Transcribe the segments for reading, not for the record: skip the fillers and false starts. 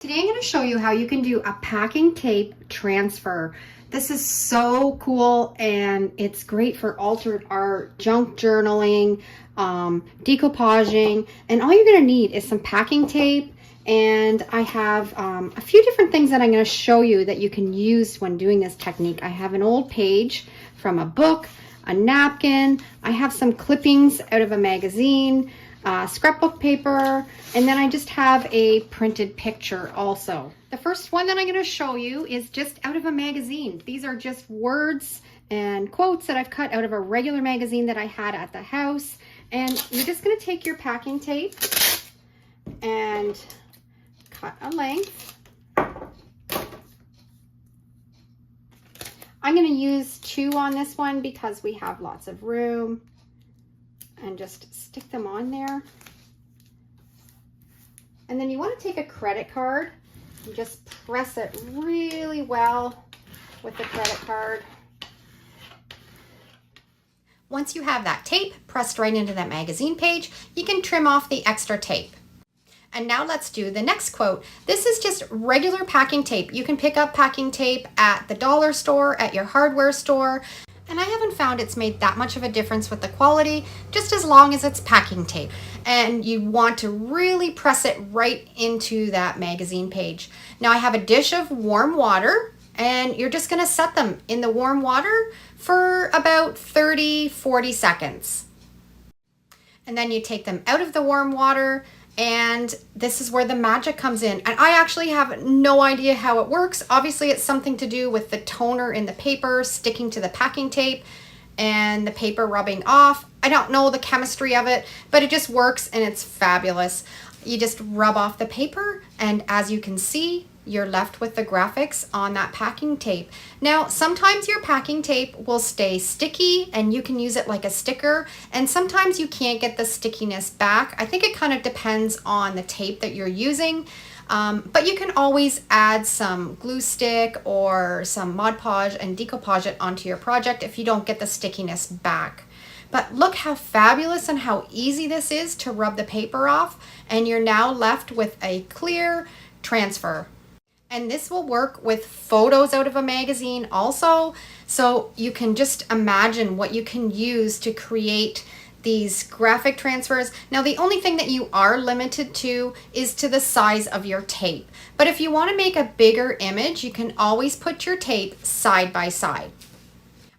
Today I'm going to show you how you can do a packing tape transfer. This is so cool and it's great for altered art, junk journaling, decoupaging, and all you're going to need is some packing tape. And I have a few different things that I'm going to show you that you can use when doing this technique. I have an old page from a book, a napkin, I have some clippings out of a magazine, scrapbook paper, and then I just have a printed picture also. The first one that I'm going to show you is just out of a magazine. These are just words and quotes that I've cut out of a regular magazine that I had at the house. And you're just going to take your packing tape and cut a length. I'm going to use 2 on this one because we have lots of room. And just stick them on there. And then you want to take a credit card and just press it really well with the credit card. Once you have that tape pressed right into that magazine page, you can trim off the extra tape. And now let's do the next quote. This is just regular packing tape. You can pick up packing tape at the dollar store, at your hardware store. And I haven't found it's made that much of a difference with the quality, just as long as it's packing tape. And you want to really press it right into that magazine page. Now I have a dish of warm water, and you're just gonna set them in the warm water for about 30-40 seconds. And then you take them out of the warm water, and this is where the magic comes in. And I actually have no idea how it works. Obviously, it's something to do with the toner in the paper sticking to the packing tape and the paper rubbing off. I don't know the chemistry of it, but it just works and it's fabulous. You just rub off the paper, and as you can see, you're left with the graphics on that packing tape. Now, sometimes your packing tape will stay sticky and you can use it like a sticker, and sometimes you can't get the stickiness back. I think it kind of depends on the tape that you're using, but you can always add some glue stick or some Mod Podge and decoupage it onto your project if you don't get the stickiness back. But look how fabulous and how easy this is to rub the paper off, and you're now left with a clear transfer. And this will work with photos out of a magazine also. So you can just imagine what you can use to create these graphic transfers. Now, the only thing that you are limited to is to the size of your tape. But if you want to make a bigger image, you can always put your tape side by side.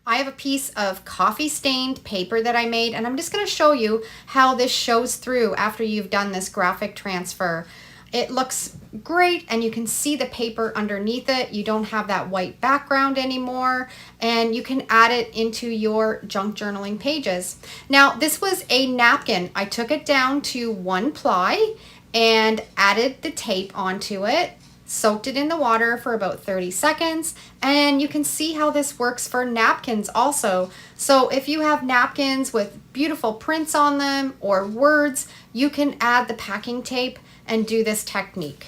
I have a piece of coffee stained paper that I made, and I'm just going to show you how this shows through after you've done this graphic transfer. It looks great, and you can see the paper underneath it. You don't have that white background anymore, and you can add it into your junk journaling pages. Now, this was a napkin. I took it down to 1 ply and added the tape onto it, soaked it in the water for about 30 seconds, and you can see how this works for napkins also. So if you have napkins with beautiful prints on them or words, you can add the packing tape and do this technique.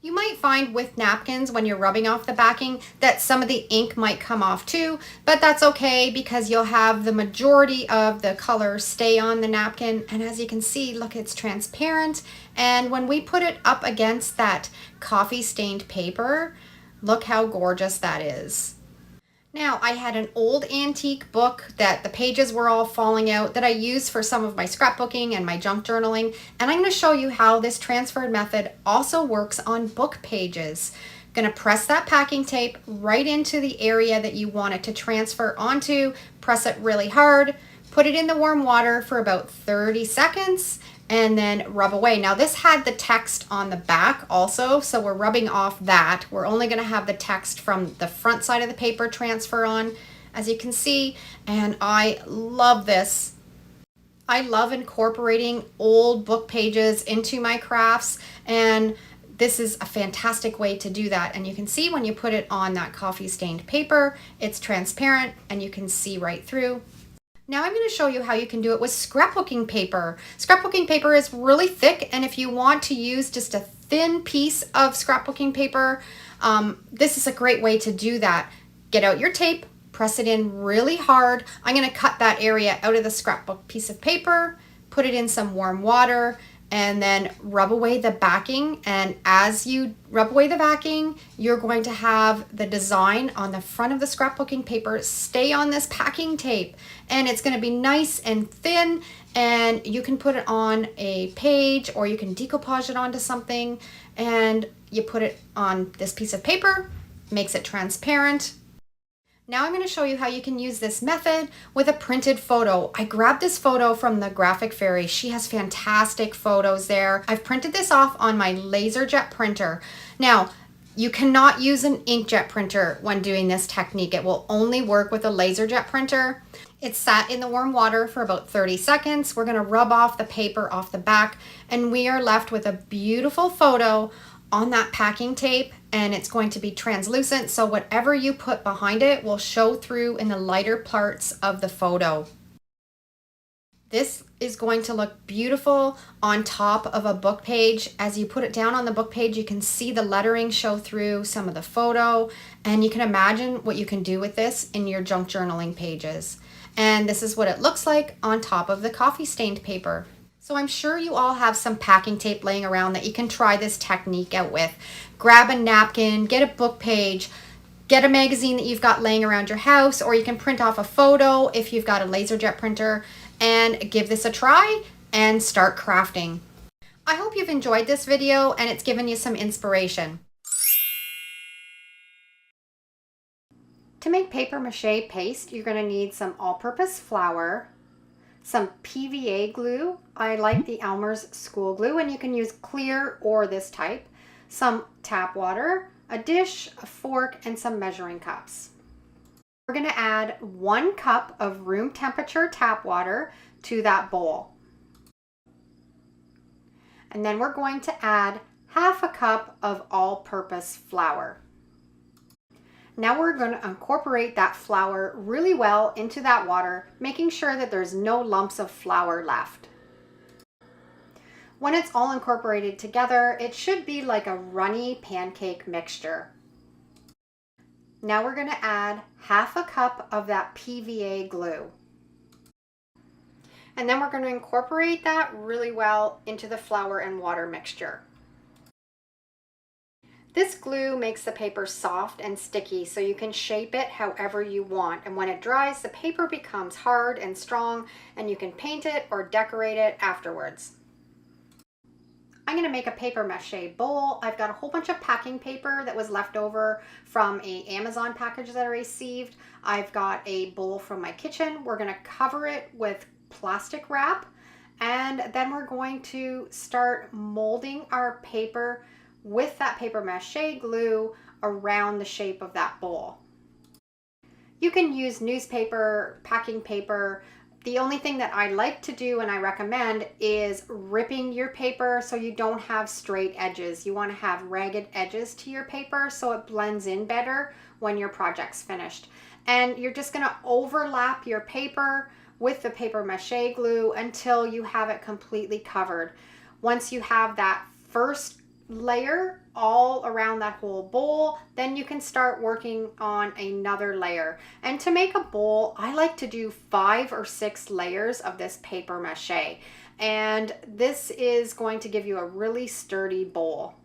You might find with napkins when you're rubbing off the backing that some of the ink might come off too, but that's okay because you'll have the majority of the color stay on the napkin. And as you can see, look, it's transparent. And when we put it up against that coffee stained paper, look how gorgeous that is. Now, I had an old antique book that the pages were all falling out that I used for some of my scrapbooking and my junk journaling, and I'm going to show you how this transferred method also works on book pages. I'm going to press that packing tape right into the area that you want it to transfer onto, press it really hard, put it in the warm water for about 30 seconds, and then rub away. Now, this had the text on the back also, so we're rubbing off that. We're only going to have the text from the front side of the paper transfer on, as you can see, and I love this. I love incorporating old book pages into my crafts, and this is a fantastic way to do that. And you can see when you put it on that coffee stained paper, it's transparent and you can see right through. Now I'm going to show you how you can do it with scrapbooking paper. Scrapbooking paper is really thick, and if you want to use just a thin piece of scrapbooking paper, this is a great way to do that. Get out your tape, press it in really hard. I'm going to cut that area out of the scrapbook piece of paper, put it in some warm water, and then rub away the backing. And as you rub away the backing, you're going to have the design on the front of the scrapbooking paper stay on this packing tape. And it's going to be nice and thin, and you can put it on a page or you can decoupage it onto something, and you put it on this piece of paper, makes it transparent. Now I'm going to show you how you can use this method with a printed photo. I grabbed this photo from the Graphic Fairy. She has fantastic photos there. I've printed this off on my LaserJet printer. Now, you cannot use an inkjet printer when doing this technique. It will only work with a LaserJet printer. It's sat in the warm water for about 30 seconds. We're going to rub off the paper off the back, and we are left with a beautiful photo on that packing tape, and it's going to be translucent, so whatever you put behind it will show through in the lighter parts of the photo. This is going to look beautiful on top of a book page. As you put it down on the book page, you can see the lettering show through some of the photo, and you can imagine what you can do with this in your junk journaling pages. And this is what it looks like on top of the coffee stained paper. So I'm sure you all have some packing tape laying around that you can try this technique out with. Grab a napkin, get a book page, get a magazine that you've got laying around your house, or you can print off a photo if you've got a LaserJet printer, and give this a try and start crafting. I hope you've enjoyed this video and it's given you some inspiration. To make paper mache paste, you're going to need some all-purpose flour, some PVA glue. I like the Elmer's school glue, and you can use clear or this type, some tap water, a dish, a fork, and some measuring cups. We're going to add 1 cup of room temperature tap water to that bowl. And then we're going to add half a cup of all-purpose flour. Now we're going to incorporate that flour really well into that water, making sure that there's no lumps of flour left. When it's all incorporated together, it should be like a runny pancake mixture. Now we're going to add half a cup of that PVA glue. And then we're going to incorporate that really well into the flour and water mixture. This glue makes the paper soft and sticky, so you can shape it however you want. And when it dries, the paper becomes hard and strong, and you can paint it or decorate it afterwards. I'm going to make a paper mache bowl. I've got a whole bunch of packing paper that was left over from an Amazon package that I received. I've got a bowl from my kitchen. We're going to cover it with plastic wrap, and then we're going to start molding our paper with that paper mache glue around the shape of that bowl. You can use newspaper, packing paper. The only thing that I like to do and I recommend is ripping your paper so you don't have straight edges. You want to have ragged edges to your paper so it blends in better when your project's finished. And you're just going to overlap your paper with the paper mache glue until you have it completely covered. Once you have that first layer all around that whole bowl, then you can start working on another layer. And to make a bowl, I like to do 5 or 6 layers of this paper mache, and this is going to give you a really sturdy bowl.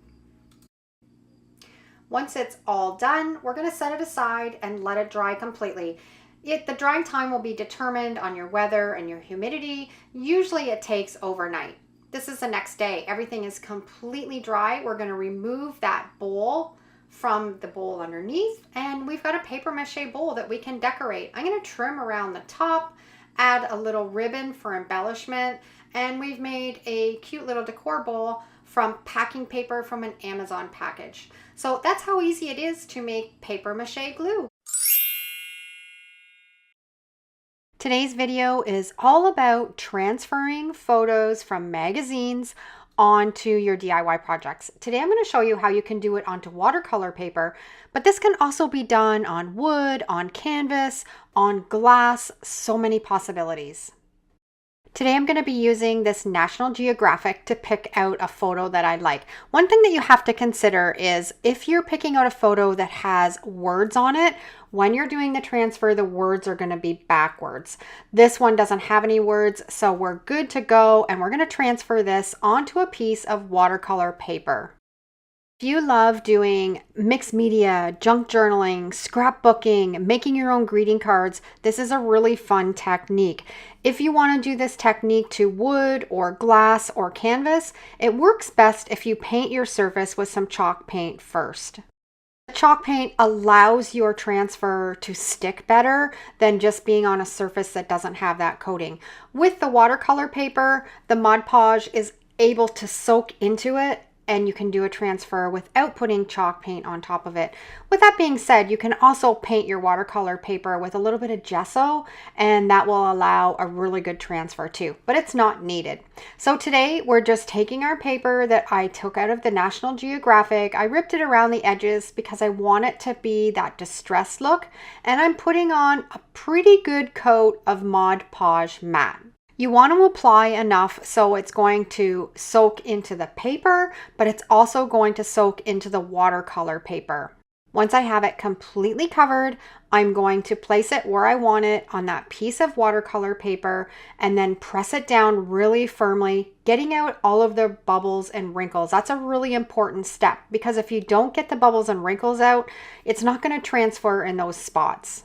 Once it's all done, we're going to set it aside and let it dry completely. The drying time will be determined on your weather and your humidity. Usually it takes overnight. This is the next day. Everything is completely dry. We're going to remove that bowl from the bowl underneath, and we've got a paper mache bowl that we can decorate. I'm going to trim around the top, add a little ribbon for embellishment, and we've made a cute little decor bowl from packing paper from an Amazon package. So that's how easy it is to make paper mache glue. Today's video is all about transferring photos from magazines onto your DIY projects. Today I'm going to show you how you can do it onto watercolor paper, but this can also be done on wood, on canvas, on glass, so many possibilities. Today I'm going to be using this National Geographic to pick out a photo that I like. One thing that you have to consider is if you're picking out a photo that has words on it, when you're doing the transfer, the words are going to be backwards. This one doesn't have any words, so we're good to go, and we're going to transfer this onto a piece of watercolor paper. If you love doing mixed media, junk journaling, scrapbooking, making your own greeting cards, this is a really fun technique. If you want to do this technique to wood or glass or canvas, it works best if you paint your surface with some chalk paint first. The chalk paint allows your transfer to stick better than just being on a surface that doesn't have that coating. With the watercolor paper, the Mod Podge is able to soak into it, and you can do a transfer without putting chalk paint on top of it. With that being said, you can also paint your watercolor paper with a little bit of gesso, and that will allow a really good transfer too, but it's not needed. So today we're just taking our paper that I took out of the National Geographic. I ripped it around the edges because I want it to be that distressed look, and I'm putting on a pretty good coat of Mod Podge matte. You want to apply enough so it's going to soak into the paper, but it's also going to soak into the watercolor paper. Once I have it completely covered, I'm going to place it where I want it on that piece of watercolor paper and then press it down really firmly, getting out all of the bubbles and wrinkles. That's a really important step because if you don't get the bubbles and wrinkles out, it's not going to transfer in those spots.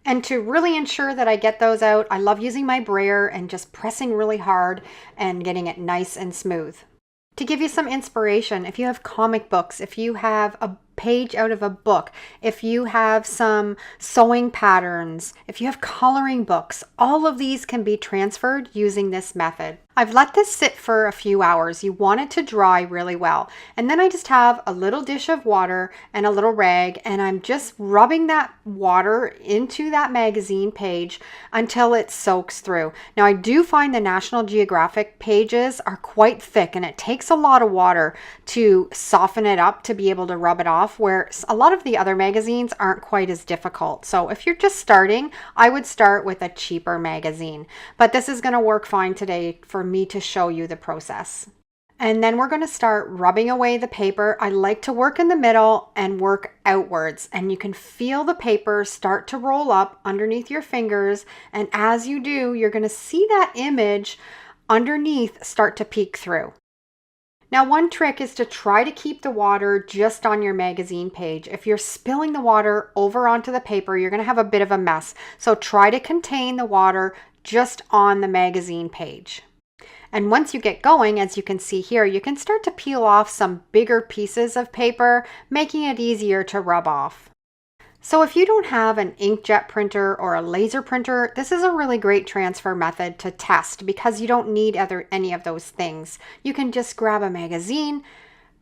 And to really ensure that I get those out, I love using my brayer and just pressing really hard and getting it nice and smooth. To give you some inspiration, if you have comic books, if you have a page out of a book, if you have some sewing patterns, if you have coloring books, all of these can be transferred using this method. I've let this sit for a few hours. You want it to dry really well. And then I just have a little dish of water and a little rag, and I'm just rubbing that water into that magazine page until it soaks through. Now I do find the National Geographic pages are quite thick, and it takes a lot of water to soften it up to be able to rub it off, where a lot of the other magazines aren't quite as difficult. So if you're just starting, I would start with a cheaper magazine. But this is going to work fine today for me to show you the process. And then we're going to start rubbing away the paper. I like to work in the middle and work outwards, and you can feel the paper start to roll up underneath your fingers, and as you do, you're going to see that image underneath start to peek through. Now, one trick is to try to keep the water just on your magazine page. If you're spilling the water over onto the paper, you're going to have a bit of a mess. So try to contain the water just on the magazine page. And once you get going, as you can see here, you can start to peel off some bigger pieces of paper, making it easier to rub off. So if you don't have an inkjet printer or a laser printer, this is a really great transfer method to test because you don't need any of those things. You can just grab a magazine,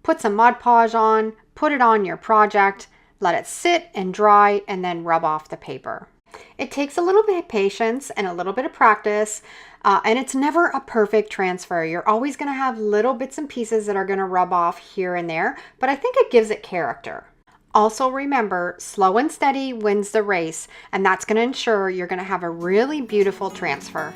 put some Mod Podge on, put it on your project, let it sit and dry, and then rub off the paper. It takes a little bit of patience and a little bit of practice, and it's never a perfect transfer. You're always going to have little bits and pieces that are going to rub off here and there, but I think it gives it character. Also remember, slow and steady wins the race, and that's going to ensure you're going to have a really beautiful transfer.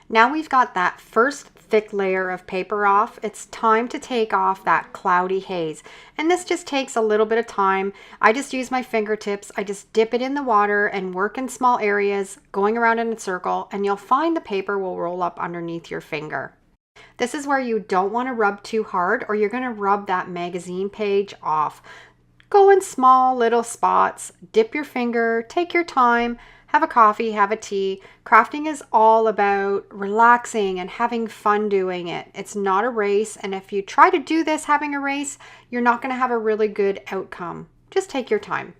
Now we've got that first thick layer of paper off, it's time to take off that cloudy haze. And this just takes a little bit of time. I just use my fingertips. I just dip it in the water and work in small areas, going around in a circle, and you'll find the paper will roll up underneath your finger. This is where you don't want to rub too hard or you're going to rub that magazine page off. Go in small little spots, dip your finger, take your time, have a coffee, have a tea. Crafting is all about relaxing and having fun doing it. It's not a race, and if you try to do this having a race, you're not going to have a really good outcome. Just take your time.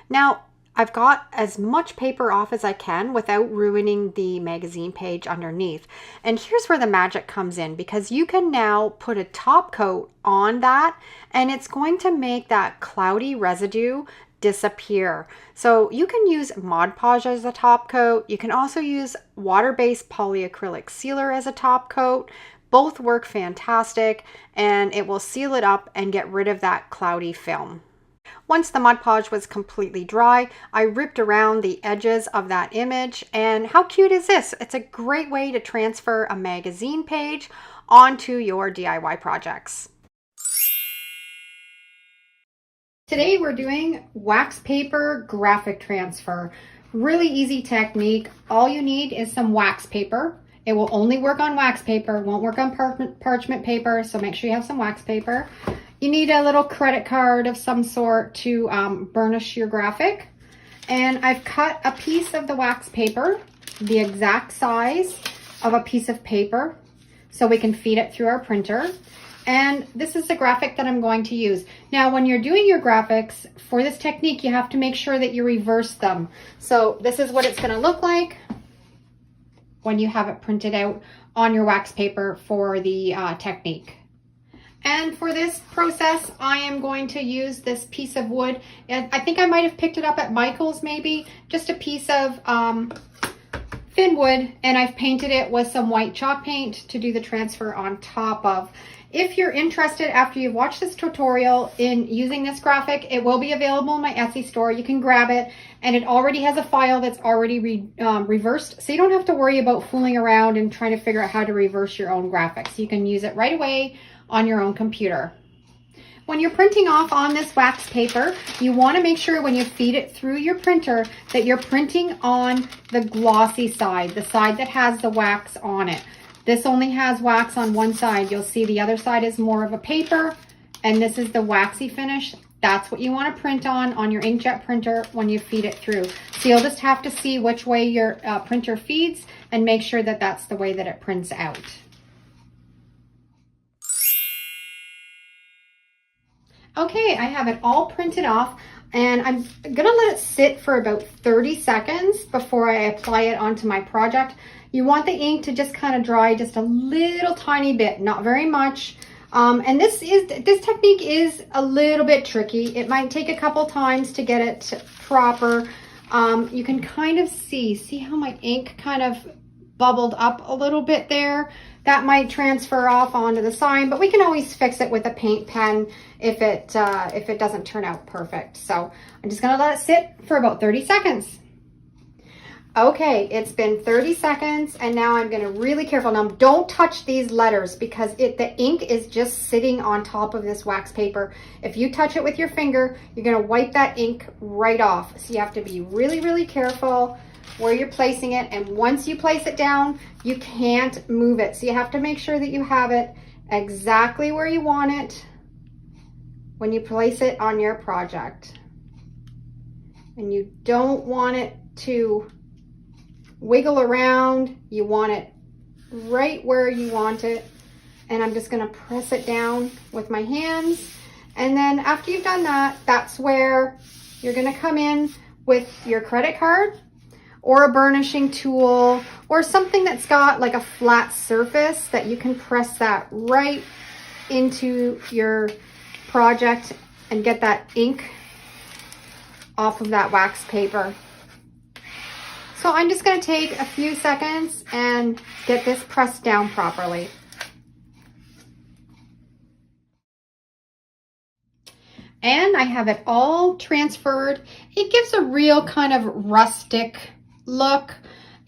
Now, I've got as much paper off as I can without ruining the magazine page underneath. And here's where the magic comes in, because you can now put a top coat on that and it's going to make that cloudy residue disappear. So you can use Mod Podge as a top coat. You can also use water-based polyacrylic sealer as a top coat. Both work fantastic and it will seal it up and get rid of that cloudy film. Once the Mod Podge was completely dry, I ripped around the edges of that image, and how cute is this? It's a great way to transfer a magazine page onto your DIY projects. Today we're doing wax paper graphic transfer. Really easy technique. All you need is some wax paper. It will only work on wax paper, won't work on parchment paper, so make sure you have some wax paper. You need a little credit card of some sort to burnish your graphic. And I've cut a piece of the wax paper, the exact size of a piece of paper, so we can feed it through our printer. And this is the graphic that I'm going to use. Now, when you're doing your graphics for this technique, you have to make sure that you reverse them. So this is what it's going to look like when you have it printed out on your wax paper for the technique. And for this process, I am going to use this piece of wood. And I think I might have picked it up at Michael's maybe. Just a piece of thin wood, and I've painted it with some white chalk paint to do the transfer on top of. If you're interested after you've watched this tutorial in using this graphic, it will be available in my Etsy store. You can grab it, and it already has a file that's already reversed, so you don't have to worry about fooling around and trying to figure out how to reverse your own graphics. You can use it right away on your own computer. When you're printing off on this wax paper, you want to make sure when you feed it through your printer that you're printing on the glossy side, the side that has the wax on it. This only has wax on one side. You'll see the other side is more of a paper, and this is the waxy finish. That's what you want to print on your inkjet printer when you feed it through. So you'll just have to see which way your printer feeds and make sure that that's the way that it prints out. Okay, I have it all printed off, and I'm gonna let it sit for about 30 seconds before I apply it onto my project. You want the ink to just kind of dry just a little tiny bit, not very much. And this technique is a little bit tricky. It might take a couple times to get it proper. You can kind of see how my ink kind of bubbled up a little bit there. That might transfer off onto the sign, but we can always fix it with a paint pen if it doesn't turn out perfect. So I'm just gonna let it sit for about 30 seconds. Okay, it's been 30 seconds, and now I'm gonna really careful. Now don't touch these letters because the ink is just sitting on top of this wax paper. If you touch it with your finger, you're gonna wipe that ink right off. So you have to be really, really careful where you're placing it, and once you place it down, you can't move it. So you have to make sure that you have it exactly where you want it when you place it on your project. And you don't want it to wiggle around. You want it right where you want it. And I'm just gonna press it down with my hands. And then after you've done that, that's where you're gonna come in with your credit card or a burnishing tool or something that's got like a flat surface that you can press that right into your project and get that ink off of that wax paper. So I'm just going to take a few seconds and get this pressed down properly. And I have it all transferred. It gives a real kind of rustic look.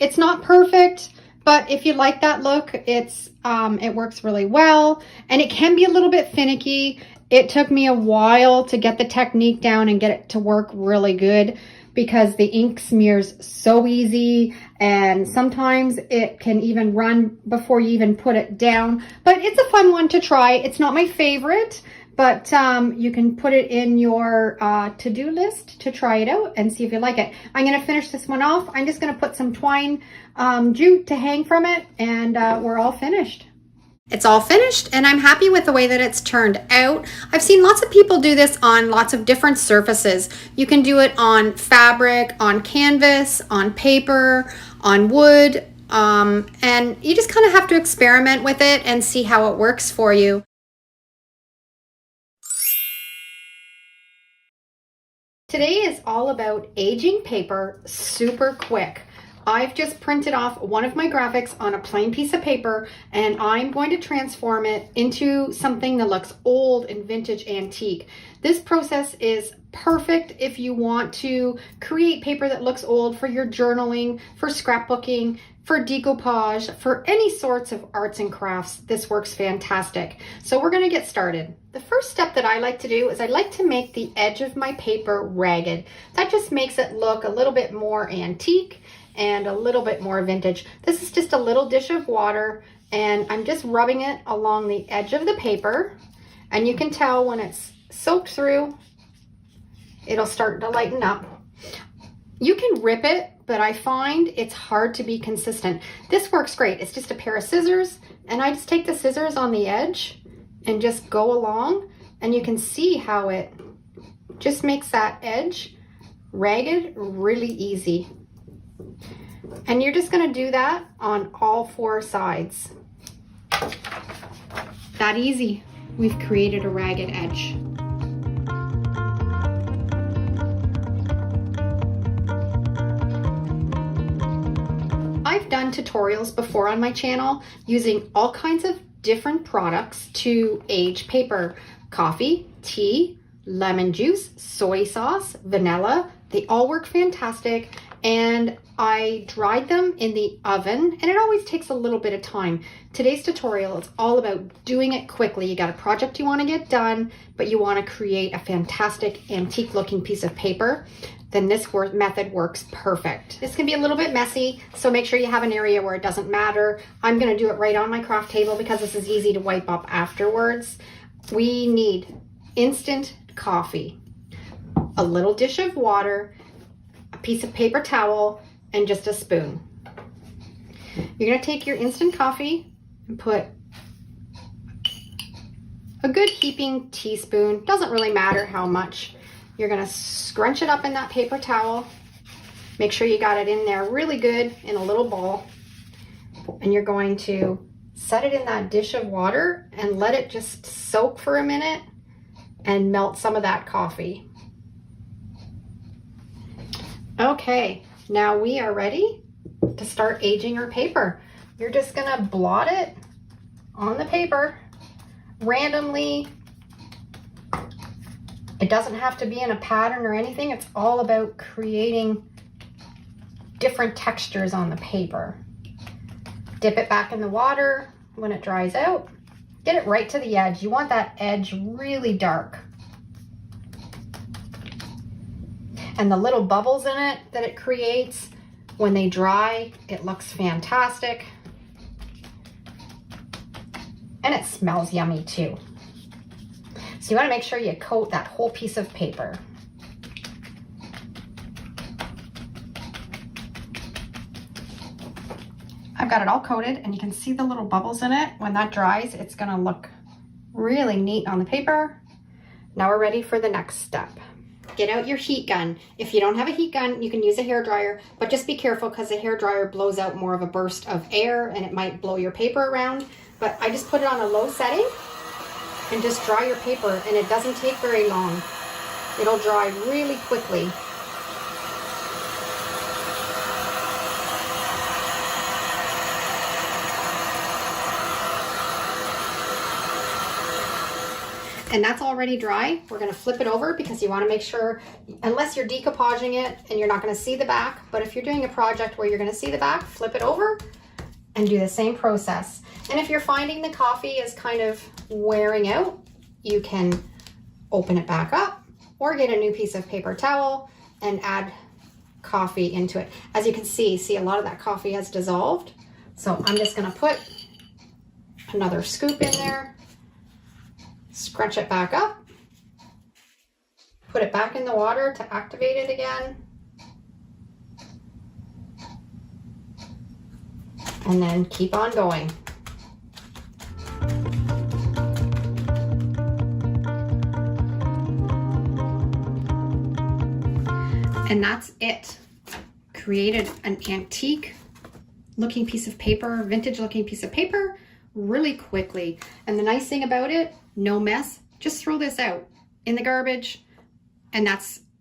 It's not perfect, but if you like that look, it works really well, and it can be a little bit finicky. It took me a while to get the technique down and get it to work really good because the ink smears so easy, and sometimes it can even run before you even put it down. But it's a fun one to try. It's not my favorite, but you can put it in your to-do list to try it out and see if you like it. I'm gonna finish this one off. I'm just gonna put some twine jute to hang from it, and we're all finished. It's all finished and I'm happy with the way that it's turned out. I've seen lots of people do this on lots of different surfaces. You can do it on fabric, on canvas, on paper, on wood, and you just kind of have to experiment with it and see how it works for you. Today is all about aging paper super quick. I've just printed off one of my graphics on a plain piece of paper and I'm going to transform it into something that looks old and vintage antique. This process is perfect if you want to create paper that looks old for your journaling, for scrapbooking, for decoupage, for any sorts of arts and crafts. This works fantastic. So we're going to get started. The first step that I like to do is I like to make the edge of my paper ragged. That just makes it look a little bit more antique and a little bit more vintage. This is just a little dish of water and I'm just rubbing it along the edge of the paper, and you can tell when it's soaked through, it'll start to lighten up. You can rip it, but I find it's hard to be consistent. This works great. It's just a pair of scissors, and I just take the scissors on the edge and just go along, and you can see how it just makes that edge ragged really easy. And you're just going to do that on all four sides. That easy. We've created a ragged edge. I've done tutorials before on my channel using all kinds of different products to age paper. Coffee, tea, lemon juice, soy sauce, vanilla. They all work fantastic. And I dried them in the oven, and it always takes a little bit of time. Today's tutorial is all about doing it quickly. You got a project you want to get done, but you want to create a fantastic antique looking piece of paper. Then this method works perfect. This can be a little bit messy, so make sure you have an area where it doesn't matter. I'm going to do it right on my craft table because this is easy to wipe up afterwards. We need instant coffee, a little dish of water, a piece of paper towel, and just a spoon. You're going to take your instant coffee and put a good heaping teaspoon, doesn't really matter how much. You're going to scrunch it up in that paper towel. Make sure you got it in there really good in a little bowl. And you're going to set it in that dish of water and let it just soak for a minute and melt some of that coffee. Okay, now we are ready to start aging our paper. You're just gonna blot it on the paper randomly. It doesn't have to be in a pattern or anything. It's all about creating different textures on the paper. Dip it back in the water when it dries out. Get it right to the edge. You want that edge really dark. And the little bubbles in it that it creates, when they dry, it looks fantastic. And it smells yummy too. So you want to make sure you coat that whole piece of paper. I've got it all coated and you can see the little bubbles in it. When that dries, it's going to look really neat on the paper. Now we're ready for the next step. Get out your heat gun. If you don't have a heat gun, you can use a hair dryer, but just be careful because the hair dryer blows out more of a burst of air and it might blow your paper around. But I just put it on a low setting and just dry your paper, and it doesn't take very long. It'll dry really quickly. And that's already dry. We're gonna flip it over because you wanna make sure, unless you're decoupaging it and you're not gonna see the back, but if you're doing a project where you're gonna see the back, flip it over and do the same process. And if you're finding the coffee is kind of wearing out, you can open it back up or get a new piece of paper towel and add coffee into it. As you can see a lot of that coffee has dissolved. So I'm just gonna put another scoop in there. Scrunch it back up, put it back in the water to activate it again, and then keep on going. And that's it. Created an antique looking piece of paper, vintage looking piece of paper really quickly. And the nice thing about it, no mess. Just throw this out in the garbage and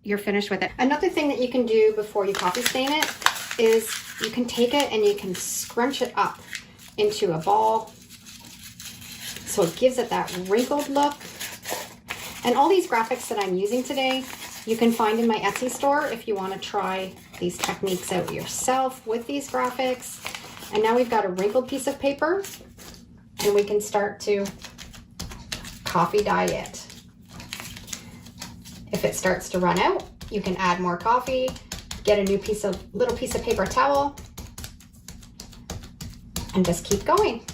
you're finished with it. Another thing that you can do before you coffee stain it is you can take it and you can scrunch it up into a ball. So it gives it that wrinkled look. And all these graphics that I'm using today, you can find in my Etsy store if you want to try these techniques out yourself with these graphics. And now we've got a wrinkled piece of paper and we can start to coffee dye it. If it starts to run out, you can add more coffee, get a new little piece of paper towel, and just keep going.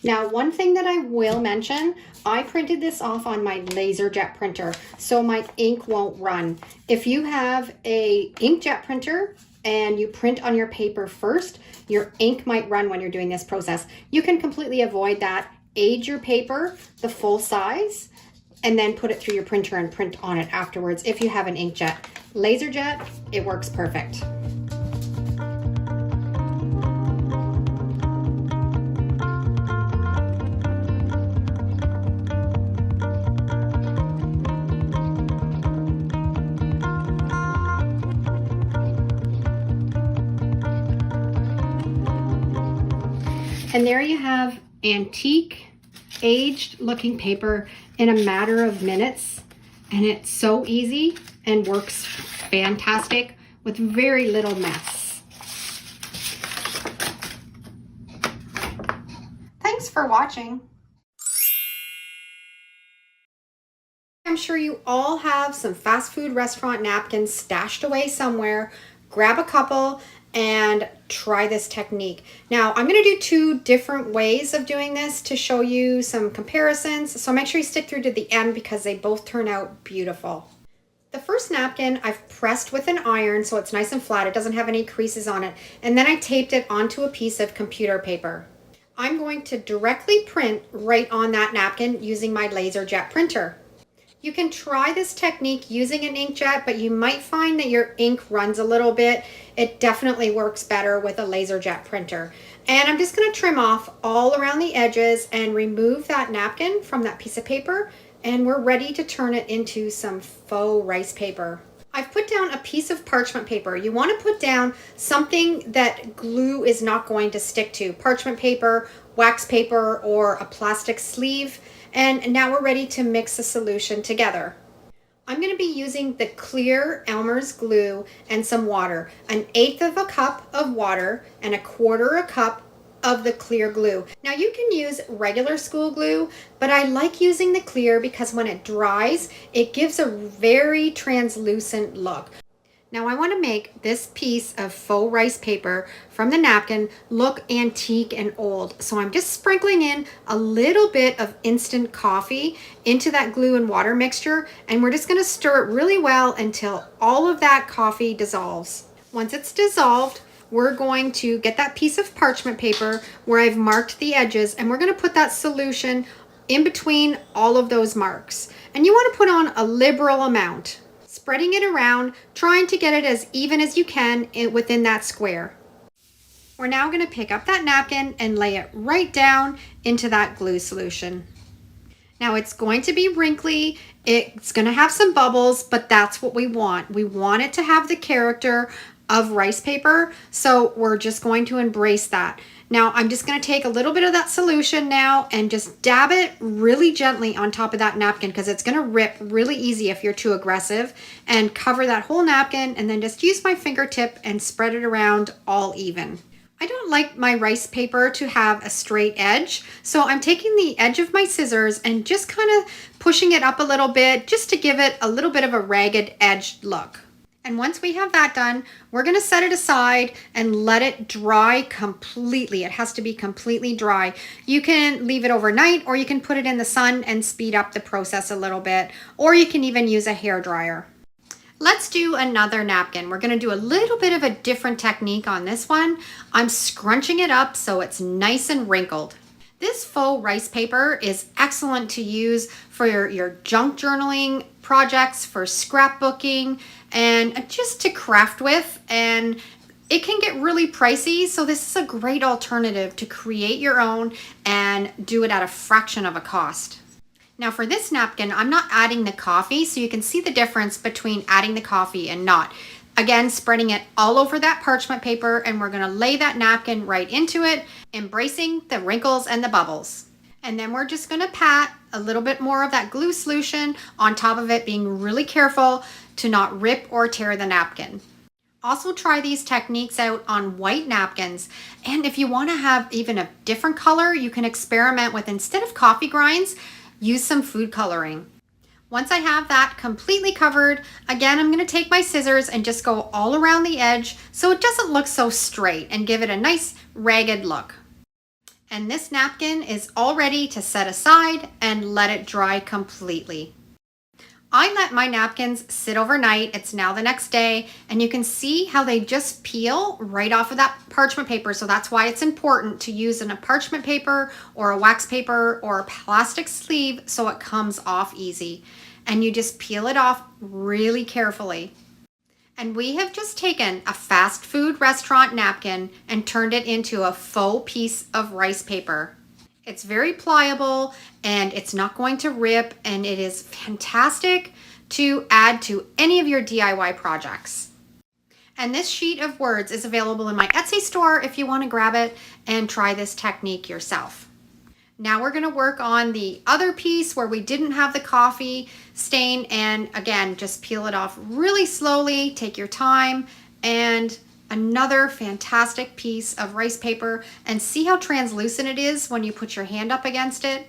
Now, one thing that I will mention, I printed this off on my LaserJet printer, so my ink won't run. If you have a inkjet printer and you print on your paper first, your ink might run when you're doing this process. You can completely avoid that. Age your paper the full size and then put it through your printer and print on it afterwards if you have an inkjet. LaserJet, it works perfect. And there you have antique, aged looking paper in a matter of minutes. And it's so easy and works fantastic with very little mess. Thanks for watching. I'm sure you all have some fast food restaurant napkins stashed away somewhere. Grab a couple and try this technique. Now, I'm going to do 2 different ways of doing this to show you some comparisons. So make sure you stick through to the end because they both turn out beautiful. The first napkin I've pressed with an iron so it's nice and flat. It doesn't have any creases on it. And then I taped it onto a piece of computer paper. I'm going to directly print right on that napkin using my LaserJet printer. You can try this technique using an inkjet, but you might find that your ink runs a little bit. It definitely works better with a LaserJet printer. And I'm just going to trim off all around the edges and remove that napkin from that piece of paper, and we're ready to turn it into some faux rice paper. I've put down a piece of parchment paper. You want to put down something that glue is not going to stick to. Parchment paper, wax paper, or a plastic sleeve. And now we're ready to mix the solution together. I'm going to be using the clear Elmer's glue and some water, 1/8 of a cup of water and 1/4 cup of the clear glue. Now you can use regular school glue, but I like using the clear because when it dries, it gives a very translucent look. Now I want to make this piece of faux rice paper from the napkin look antique and old. So I'm just sprinkling in a little bit of instant coffee into that glue and water mixture, and we're just going to stir it really well until all of that coffee dissolves. Once it's dissolved, we're going to get that piece of parchment paper where I've marked the edges, and we're going to put that solution in between all of those marks. And you want to put on a liberal amount, spreading it around, trying to get it as even as you can within that square. We're now going to pick up that napkin and lay it right down into that glue solution. Now it's going to be wrinkly, it's going to have some bubbles, but that's what we want. We want it to have the character of rice paper, so we're just going to embrace that. Now I'm just going to take a little bit of that solution now and just dab it really gently on top of that napkin because it's going to rip really easy if you're too aggressive, and cover that whole napkin, and then just use my fingertip and spread it around all even. I don't like my rice paper to have a straight edge, so I'm taking the edge of my scissors and just kind of pushing it up a little bit just to give it a little bit of a ragged edged look. And once we have that done, we're going to set it aside and let it dry completely. It has to be completely dry. You can leave it overnight, or you can put it in the sun and speed up the process a little bit, or you can even use a hair dryer. Let's do another napkin. We're gonna do a little bit of a different technique on this one. I'm scrunching it up so it's nice and wrinkled. This faux rice paper is excellent to use for your junk journaling projects, for scrapbooking, and just to craft with. And it can get really pricey, so this is a great alternative to create your own and do it at a fraction of a cost. Now for this napkin, I'm not adding the coffee, so you can see the difference between adding the coffee and not. Again, spreading it all over that parchment paper, and we're gonna lay that napkin right into it, embracing the wrinkles and the bubbles. And then we're just gonna pat a little bit more of that glue solution on top of it, being really careful to not rip or tear the napkin. Also try these techniques out on white napkins. And if you wanna have even a different color, you can experiment with, instead of coffee grinds, use some food coloring. Once I have that completely covered, again, I'm gonna take my scissors and just go all around the edge so it doesn't look so straight and give it a nice ragged look. And this napkin is all ready to set aside and let it dry completely. I let my napkins sit overnight. It's now the next day, and you can see how they just peel right off of that parchment paper. So that's why it's important to use a parchment paper or a wax paper or a plastic sleeve so it comes off easy. And you just peel it off really carefully. And we have just taken a fast food restaurant napkin and turned it into a faux piece of rice paper. It's very pliable and it's not going to rip, and it is fantastic to add to any of your DIY projects. And this sheet of words is available in my Etsy store if you want to grab it and try this technique yourself. Now we're going to work on the other piece where we didn't have the coffee stain, and again, just peel it off really slowly, take your time, and another fantastic piece of rice paper. And see how translucent it is when you put your hand up against it.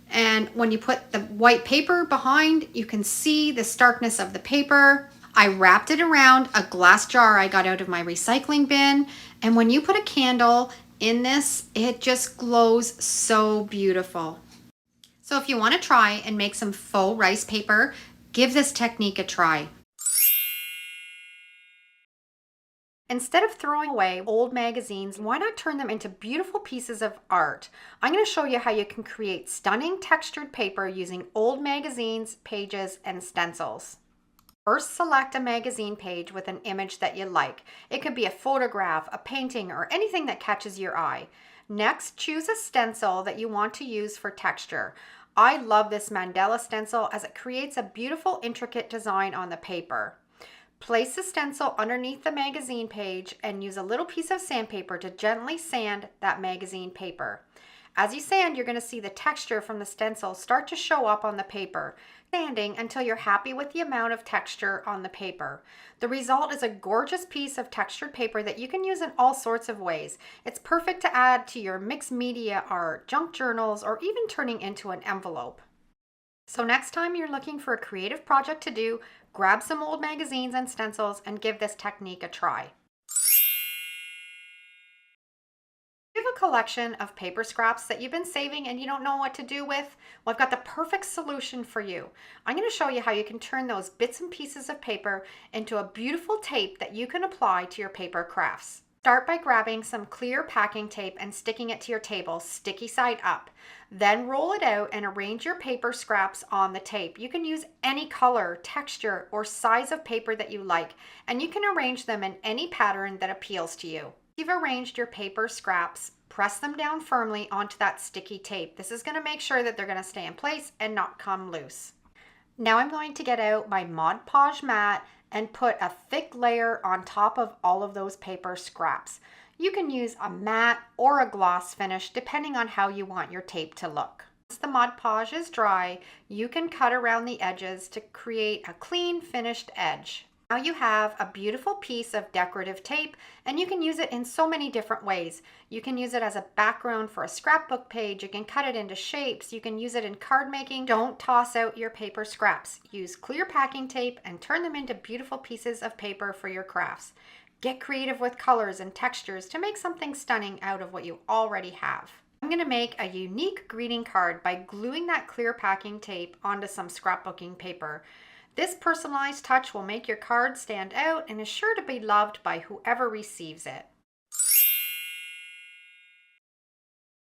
And when you put the white paper behind, you can see the starkness of the paper. I wrapped it around a glass jar I got out of my recycling bin. And when you put a candle in this, it just glows so beautiful. So if you want to try and make some faux rice paper, give this technique a try. Instead of throwing away old magazines, why not turn them into beautiful pieces of art? I'm going to show you how you can create stunning textured paper using old magazines, pages, and stencils. First, select a magazine page with an image that you like. It could be a photograph, a painting, or anything that catches your eye. Next, choose a stencil that you want to use for texture. I love this Mandela stencil as it creates a beautiful, intricate design on the paper. Place the stencil underneath the magazine page and use a little piece of sandpaper to gently sand that magazine paper. As you sand, you're going to see the texture from the stencil start to show up on the paper, sanding until you're happy with the amount of texture on the paper. The result is a gorgeous piece of textured paper that you can use in all sorts of ways. It's perfect to add to your mixed media art, junk journals, or even turning into an envelope. So next time you're looking for a creative project to do, grab some old magazines and stencils and give this technique a try. You have a collection of paper scraps that you've been saving and you don't know what to do with? Well, I've got the perfect solution for you. I'm going to show you how you can turn those bits and pieces of paper into a beautiful tape that you can apply to your paper crafts. Start by grabbing some clear packing tape and sticking it to your table, sticky side up. Then roll it out and arrange your paper scraps on the tape. You can use any color, texture, or size of paper that you like, and you can arrange them in any pattern that appeals to you. You've arranged your paper scraps, press them down firmly onto that sticky tape. This is going to make sure that they're going to stay in place and not come loose. Now I'm going to get out my Mod Podge mat and put a thick layer on top of all of those paper scraps. You can use a matte or a gloss finish depending on how you want your tape to look. Once the Mod Podge is dry, you can cut around the edges to create a clean finished edge. Now you have a beautiful piece of decorative tape, and you can use it in so many different ways. You can use it as a background for a scrapbook page, you can cut it into shapes, you can use it in card making. Don't toss out your paper scraps. Use clear packing tape and turn them into beautiful pieces of paper for your crafts. Get creative with colors and textures to make something stunning out of what you already have. I'm going to make a unique greeting card by gluing that clear packing tape onto some scrapbooking paper. This personalized touch will make your card stand out and is sure to be loved by whoever receives it.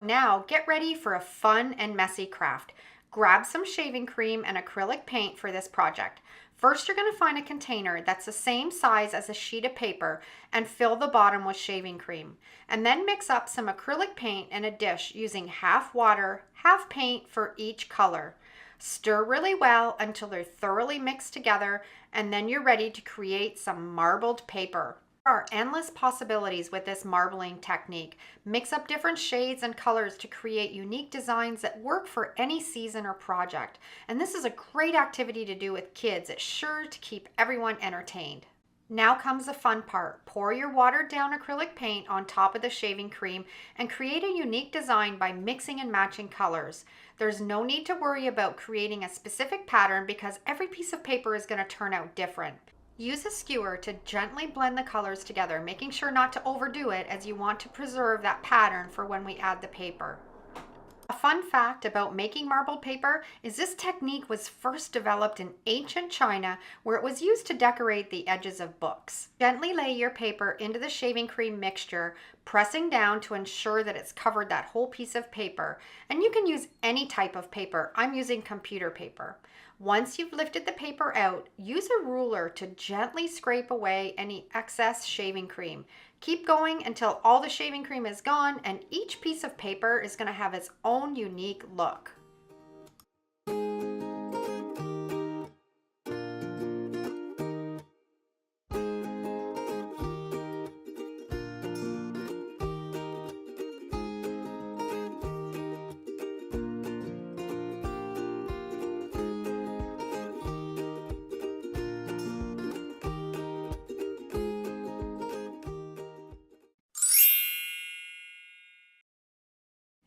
Now get ready for a fun and messy craft. Grab some shaving cream and acrylic paint for this project. First, you're going to find a container that's the same size as a sheet of paper and fill the bottom with shaving cream. And then mix up some acrylic paint in a dish using half water, half paint for each color. Stir really well until they're thoroughly mixed together, and then you're ready to create some marbled paper. There are endless possibilities with this marbling technique. Mix up different shades and colors to create unique designs that work for any season or project. And this is a great activity to do with kids. It's sure to keep everyone entertained. Now comes the fun part. Pour your watered down acrylic paint on top of the shaving cream and create a unique design by mixing and matching colors. There's no need to worry about creating a specific pattern because every piece of paper is going to turn out different. Use a skewer to gently blend the colors together, making sure not to overdo it as you want to preserve that pattern for when we add the paper. A fun fact about making marbled paper is this technique was first developed in ancient China, where it was used to decorate the edges of books. Gently lay your paper into the shaving cream mixture, pressing down to ensure that it's covered that whole piece of paper. And you can use any type of paper. I'm using computer paper. Once you've lifted the paper out, use a ruler to gently scrape away any excess shaving cream. Keep going until all the shaving cream is gone and each piece of paper is going to have its own unique look.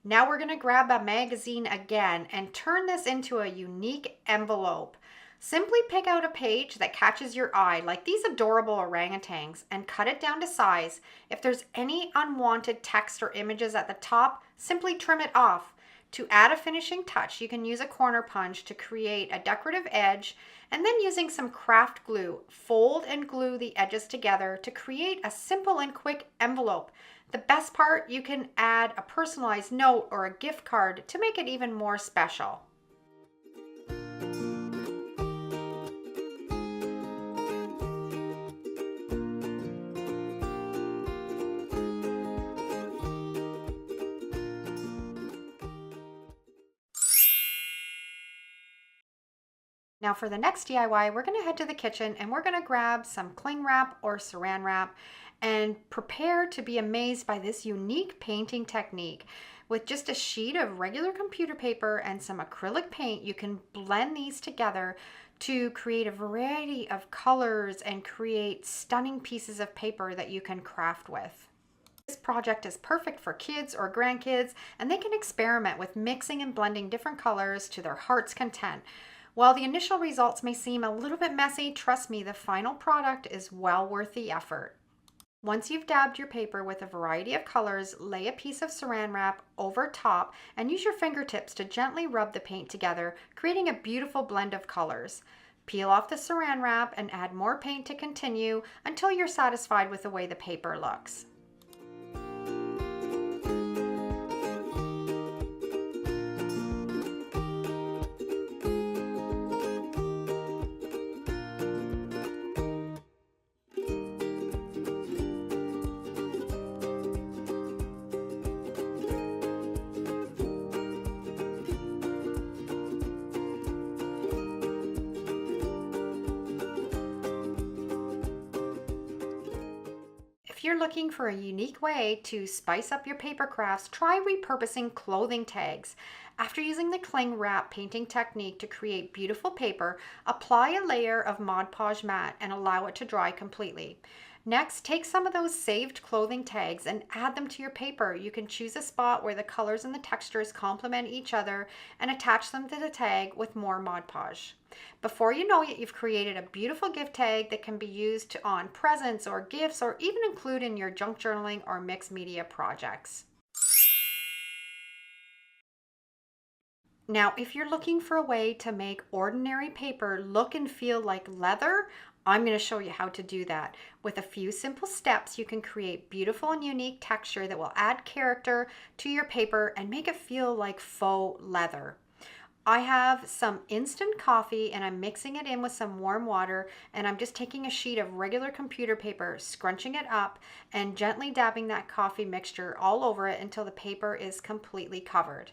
Now we're going to grab a magazine again and turn this into a unique envelope. Simply pick out a page that catches your eye, like these adorable orangutans, and cut it down to size. If there's any unwanted text or images at the top, simply trim it off. To add a finishing touch, you can use a corner punch to create a decorative edge, and then using some craft glue, fold and glue the edges together to create a simple and quick envelope. The best part, you can add a personalized note or a gift card to make it even more special. Now for the next DIY, we're going to head to the kitchen and we're going to grab some cling wrap or saran wrap and prepare to be amazed by this unique painting technique. With just a sheet of regular computer paper and some acrylic paint, you can blend these together to create a variety of colors and create stunning pieces of paper that you can craft with. This project is perfect for kids or grandkids, and they can experiment with mixing and blending different colors to their heart's content. While the initial results may seem a little bit messy, trust me, the final product is well worth the effort. Once you've dabbed your paper with a variety of colors, lay a piece of saran wrap over top and use your fingertips to gently rub the paint together, creating a beautiful blend of colors. Peel off the saran wrap and add more paint to continue until you're satisfied with the way the paper looks. If you're looking for a unique way to spice up your paper crafts, try repurposing clothing tags. After using the cling wrap painting technique to create beautiful paper, apply a layer of Mod Podge matte and allow it to dry completely. Next, take some of those saved clothing tags and add them to your paper. You can choose a spot where the colors and the textures complement each other and attach them to the tag with more Mod Podge. Before you know it, you've created a beautiful gift tag that can be used on presents or gifts or even include in your junk journaling or mixed media projects. Now, if you're looking for a way to make ordinary paper look and feel like leather, I'm going to show you how to do that. With a few simple steps, you can create beautiful and unique texture that will add character to your paper and make it feel like faux leather. I have some instant coffee and I'm mixing it in with some warm water, and I'm just taking a sheet of regular computer paper, scrunching it up and gently dabbing that coffee mixture all over it until the paper is completely covered.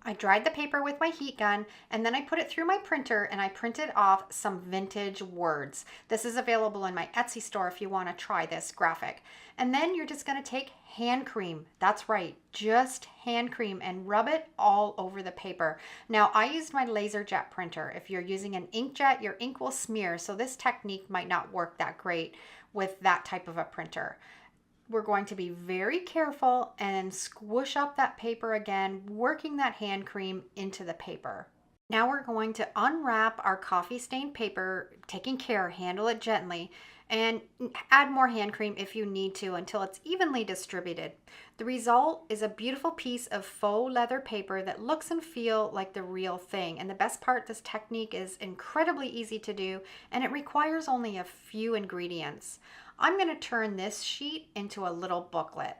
I dried the paper with my heat gun, and then I put it through my printer and I printed off some vintage words. This is available in my Etsy store if you want to try this graphic. And then you're just going to take hand cream. That's right, just hand cream, and rub it all over the paper. Now, I used my laser jet printer. If you're using an inkjet, your ink will smear, so this technique might not work that great with that type of a printer. We're going to be very careful and squish up that paper again, working that hand cream into the paper. Now we're going to unwrap our coffee stained paper, taking care, handle it gently, and add more hand cream if you need to until it's evenly distributed. The result is a beautiful piece of faux leather paper that looks and feels like the real thing. And the best part, this technique is incredibly easy to do, and it requires only a few ingredients. I'm going to turn this sheet into a little booklet.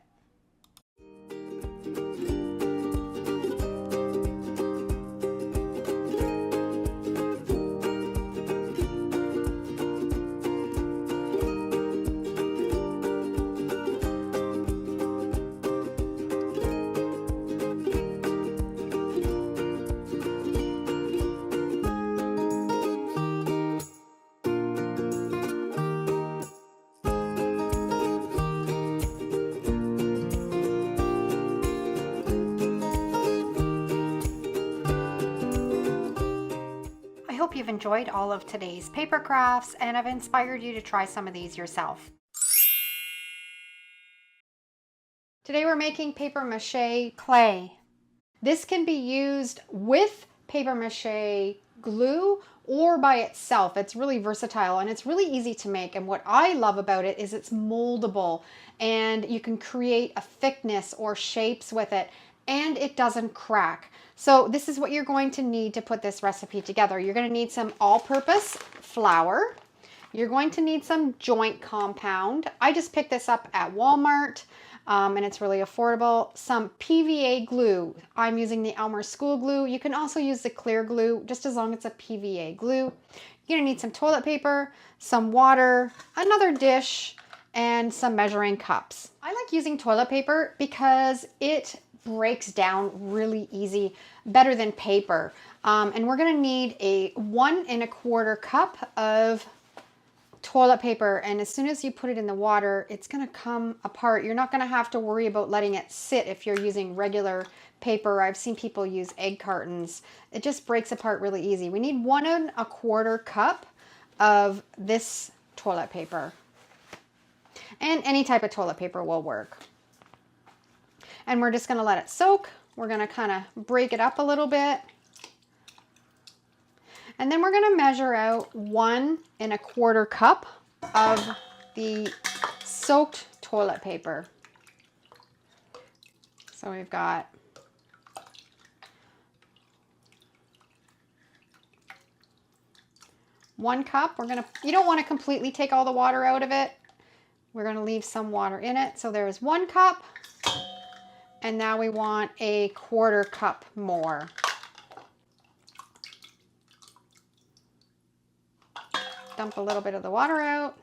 I hope you've enjoyed all of today's paper crafts and I've inspired you to try some of these yourself. Today we're making paper mache clay. This can be used with paper mache glue or by itself. It's really versatile and it's really easy to make. And what I love about it is it's moldable and you can create a thickness or shapes with it, and it doesn't crack. So this is what you're going to need to put this recipe together. You're going to need some all-purpose flour. You're going to need some joint compound. I just picked this up at Walmart. And it's really affordable. Some PVA glue. I'm using the Elmer School glue. You can also use the clear glue, just as long as it's a PVA glue. You're gonna need some toilet paper, some water, another dish, and some measuring cups. I like using toilet paper because it breaks down really easy, better than paper. And we're gonna need a 1 1/4 cup of toilet paper, and as soon as you put it in the water, it's going to come apart. You're not going to have to worry about letting it sit if you're using regular paper. I've seen people use egg cartons. It just breaks apart really easy. We need 1 1/4 cup of this toilet paper, and any type of toilet paper will work. And we're just going to let it soak. We're going to kind of break it up a little bit. And then we're going to measure out 1 1/4 cup of the soaked toilet paper. So we've got one cup. You don't want to completely take all the water out of it. We're going to leave some water in it. So there's 1 cup. And now we want a 1/4 cup more. Dump a little bit of the water out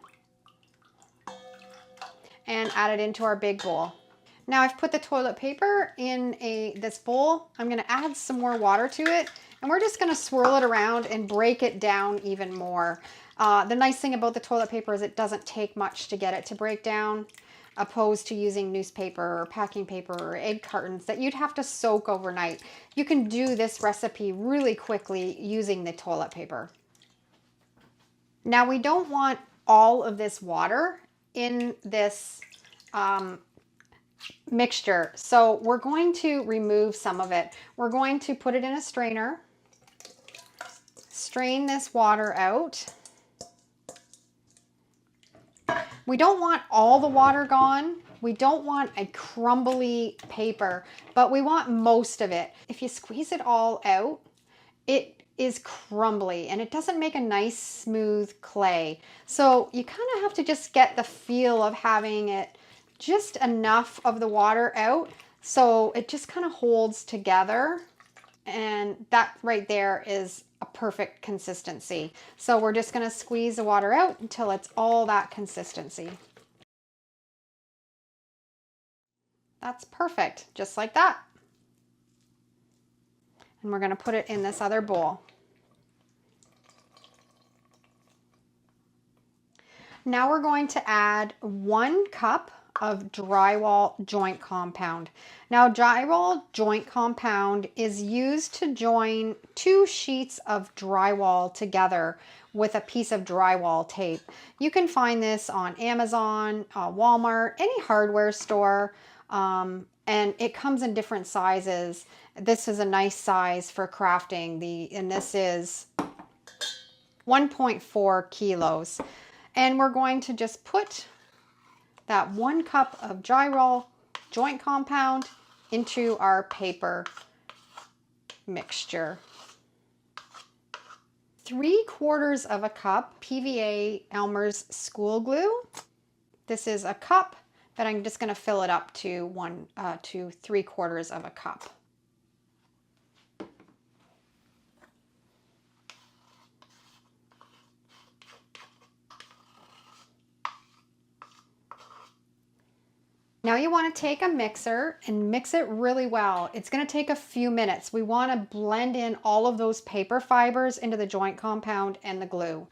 and add it into our big bowl. Now I've put the toilet paper in this bowl. I'm going to add some more water to it, and we're just going to swirl it around and break it down even more. The nice thing about the toilet paper is it doesn't take much to get it to break down, opposed to using newspaper or packing paper or egg cartons that you'd have to soak overnight. You can do this recipe really quickly using the toilet paper. Now we don't want all of this water in this mixture, so we're going to remove some of it. We're going to put it in a strainer, strain this water out. We don't want all the water gone. We don't want a crumbly paper, but we want most of it. If you squeeze it all out, it is crumbly and it doesn't make a nice smooth clay. So you kind of have to just get the feel of having it just enough of the water out so it just kind of holds together, and that right there is a perfect consistency. So we're just going to squeeze the water out until it's all that consistency. That's perfect, just like that. And we're going to put it in this other bowl. Now we're going to add 1 cup of drywall joint compound. Now drywall joint compound is used to join 2 sheets of drywall together with a piece of drywall tape. You can find this on Amazon, Walmart, any hardware store, and it comes in different sizes. This is a nice size for crafting, and this is 1.4 kilos. And we're going to just put that 1 cup of drywall joint compound into our paper mixture. 3/4 of a cup PVA Elmer's school glue. This is a cup, but I'm just going to fill it up to 3/4 of a cup. Now you want to take a mixer and mix it really well. It's going to take a few minutes. We want to blend in all of those paper fibers into the joint compound and the glue.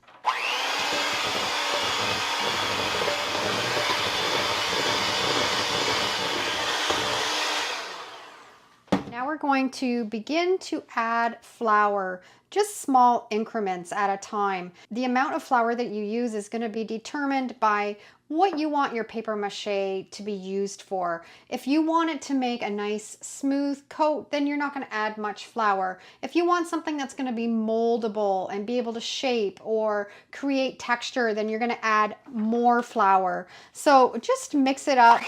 Now we're going to begin to add flour, just small increments at a time. The amount of flour that you use is going to be determined by what you want your paper mache to be used for. If you want it to make a nice smooth coat, then you're not going to add much flour. If you want something that's going to be moldable and be able to shape or create texture, then you're going to add more flour. So just mix it up,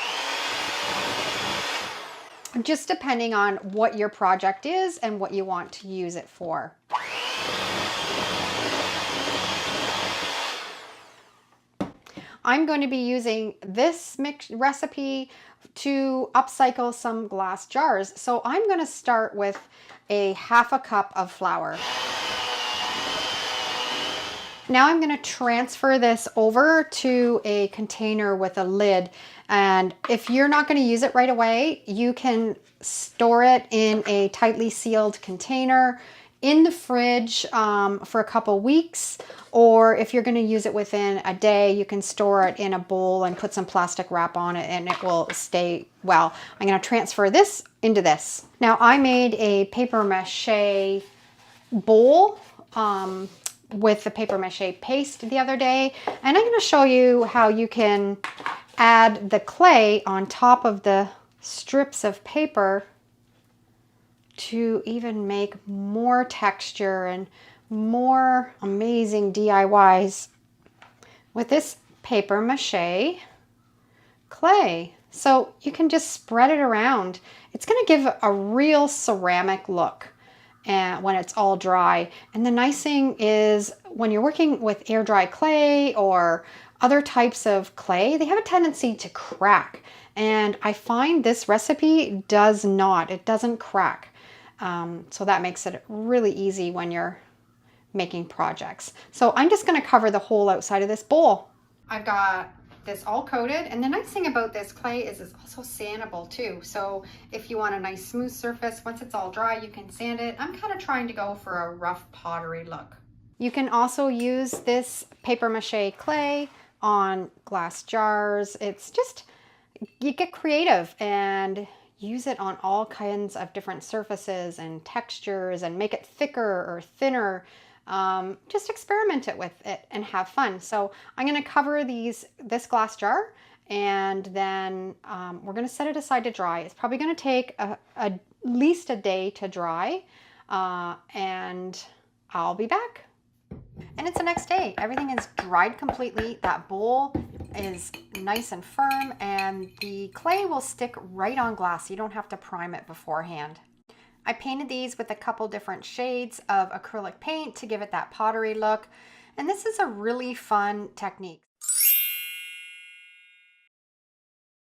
just depending on what your project is and what you want to use it for. I'm going to be using this recipe to upcycle some glass jars. So I'm going to start with a 1/2 cup of flour. Now I'm going to transfer this over to a container with a lid. And if you're not going to use it right away, you can store it in a tightly sealed container in the fridge for a couple weeks, or if you're going to use it within a day, you can store it in a bowl and put some plastic wrap on it and it will stay well. I'm going to transfer this into this. Now I made a paper mache bowl with the paper mache paste the other day, and I'm going to show you how you can add the clay on top of the strips of paper to even make more texture and more amazing DIYs with this paper mache clay. So you can just spread it around. It's going to give a real ceramic look when it's all dry. And the nice thing is when you're working with air dry clay or other types of clay, they have a tendency to crack. And I find this recipe does not. It doesn't crack. So that makes it really easy when you're making projects. So I'm just going to cover the whole outside of this bowl. I've got this all coated, and the nice thing about this clay is it's also sandable too. So if you want a nice smooth surface, once it's all dry, you can sand it. I'm kind of trying to go for a rough pottery look. You can also use this paper mache clay on glass jars. It's just, you get creative and use it on all kinds of different surfaces and textures and make it thicker or thinner. Just experiment it with it and have fun. So I'm going to cover this glass jar, and then we're going to set it aside to dry. It's probably going to take at least a day to dry, and I'll be back. And it's the next day. Everything is dried completely. That bowl is nice and firm, and the clay will stick right on glass. You don't have to prime it beforehand. I painted these with a couple different shades of acrylic paint to give it that pottery look, and this is a really fun technique.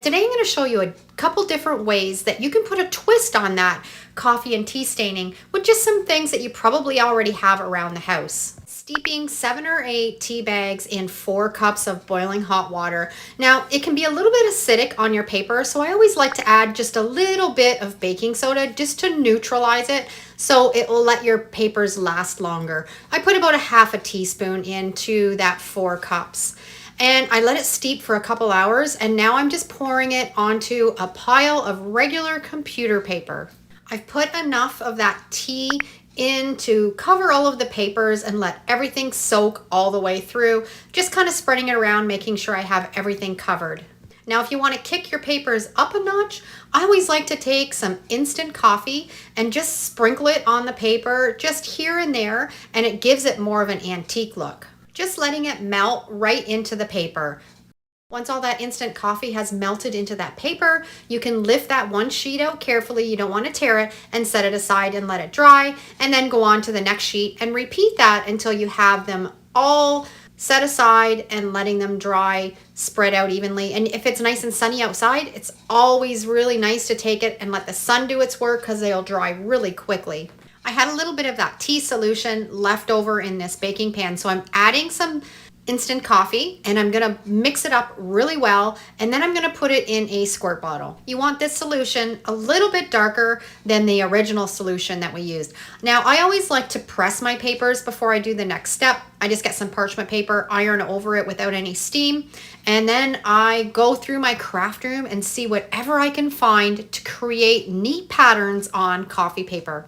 Today I'm going to show you a couple different ways that you can put a twist on that coffee and tea staining with just some things that you probably already have around the house. Steeping 7 or 8 tea bags in 4 cups of boiling hot water. Now, it can be a little bit acidic on your paper, so I always like to add just a little bit of baking soda just to neutralize it, so it will let your papers last longer. I put about a half a teaspoon into that 4 cups. And I let it steep for a couple hours, and now I'm just pouring it onto a pile of regular computer paper. I've put enough of that tea in to cover all of the papers and let everything soak all the way through, just kind of spreading it around, making sure I have everything covered. Now, if you want to kick your papers up a notch, I always like to take some instant coffee and just sprinkle it on the paper just here and there, and it gives it more of an antique look. Just letting it melt right into the paper. Once all that instant coffee has melted into that paper, you can lift that one sheet out carefully, you don't want to tear it, and set it aside and let it dry, and then go on to the next sheet and repeat that until you have them all set aside and letting them dry, spread out evenly. And if it's nice and sunny outside, it's always really nice to take it and let the sun do its work because they'll dry really quickly. I had a little bit of that tea solution left over in this baking pan, so I'm adding some instant coffee and I'm gonna mix it up really well, and then I'm gonna put it in a squirt bottle. You want this solution a little bit darker than the original solution that we used. Now, I always like to press my papers before I do the next step. I just get some parchment paper, iron over it without any steam, and then I go through my craft room and see whatever I can find to create neat patterns on coffee paper.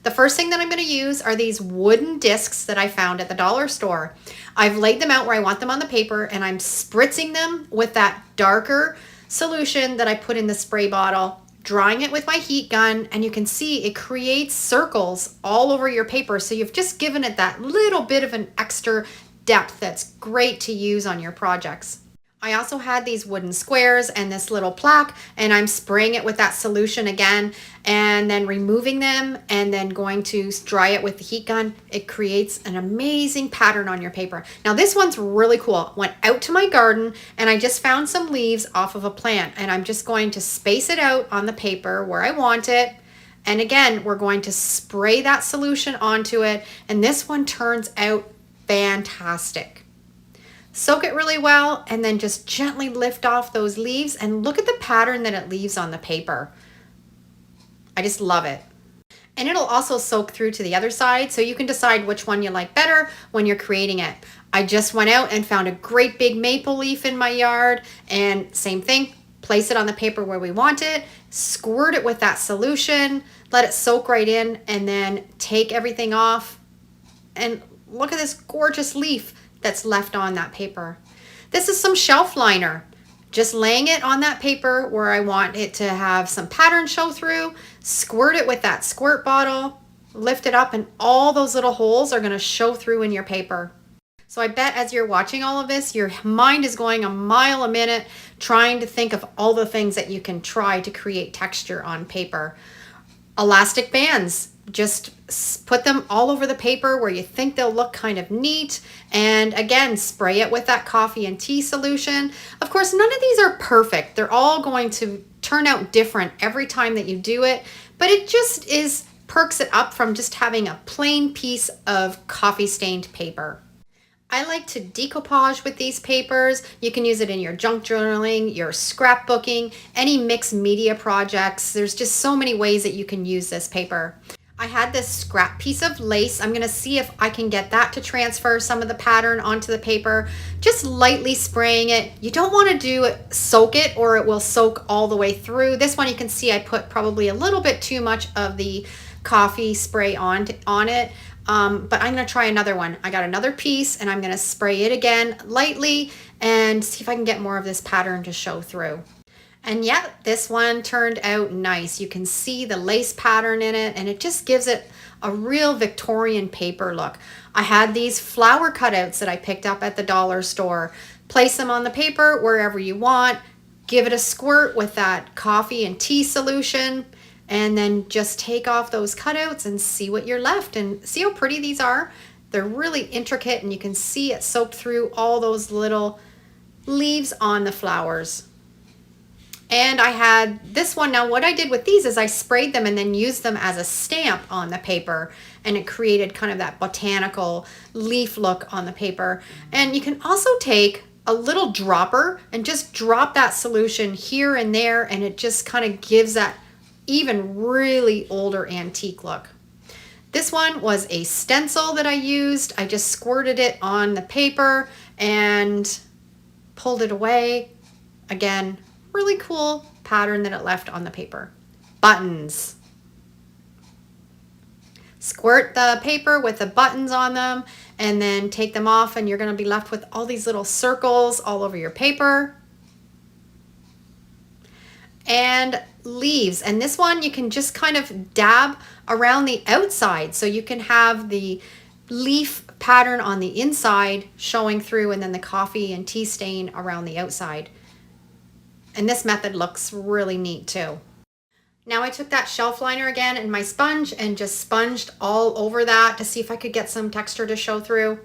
The first thing that I'm going to use are these wooden discs that I found at the dollar store. I've laid them out where I want them on the paper, and I'm spritzing them with that darker solution that I put in the spray bottle, drying it with my heat gun, and you can see it creates circles all over your paper, so you've just given it that little bit of an extra depth that's great to use on your projects. I also had these wooden squares and this little plaque, and I'm spraying it with that solution again and then removing them and then going to dry it with the heat gun. It creates an amazing pattern on your paper. Now, this one's really cool. Went out to my garden and I just found some leaves off of a plant, and I'm just going to space it out on the paper where I want it. And again, we're going to spray that solution onto it, and this one turns out fantastic. Soak it really well and then just gently lift off those leaves, and look at the pattern that it leaves on the paper. I just love it. And it'll also soak through to the other side, so you can decide which one you like better when you're creating it. I just went out and found a great big maple leaf in my yard, and same thing, place it on the paper where we want it, squirt it with that solution, let it soak right in, and then take everything off. And look at this gorgeous leaf that's left on that paper. This is some shelf liner. Just laying it on that paper where I want it to have some pattern show through, squirt it with that squirt bottle, lift it up, and all those little holes are gonna show through in your paper. So I bet as you're watching all of this, your mind is going a mile a minute trying to think of all the things that you can try to create texture on paper. Elastic bands. Just put them all over the paper where you think they'll look kind of neat, and again, spray it with that coffee and tea solution. Of course, none of these are perfect. They're all going to turn out different every time that you do it, but it just perks it up from just having a plain piece of coffee stained paper. I like to decoupage with these papers. You can use it in your junk journaling, your scrapbooking, any mixed media projects. There's just so many ways that you can use this paper. I had this scrap piece of lace. I'm gonna see if I can get that to transfer some of the pattern onto the paper. Just lightly spraying it. You don't wanna soak it or it will soak all the way through. This one you can see I put probably a little bit too much of the coffee spray on it. But I'm gonna try another one. I got another piece and I'm gonna spray it again lightly and see if I can get more of this pattern to show through. And yeah, this one turned out nice. You can see the lace pattern in it, and it just gives it a real Victorian paper look. I had these flower cutouts that I picked up at the dollar store. Place them on the paper wherever you want. Give it a squirt with that coffee and tea solution, and then just take off those cutouts and see what you're left. And see how pretty these are? They're really intricate, and you can see it soaked through all those little leaves on the flowers. And I had this one. Now what I did with these is I sprayed them and then used them as a stamp on the paper, and it created kind of that botanical leaf look on the paper. And you can also take a little dropper and just drop that solution here and there, and it just kind of gives that even really older antique look. This one was a stencil that I used. I just squirted it on the paper and pulled it away. Again, really cool pattern that it left on the paper. Buttons. Squirt the paper with the buttons on them and then take them off, and you're going to be left with all these little circles all over your paper. And leaves. And this one you can just kind of dab around the outside, so you can have the leaf pattern on the inside showing through, and then the coffee and tea stain around the outside. And this method looks really neat too. Now I took that shelf liner again and my sponge and just sponged all over that to see if I could get some texture to show through.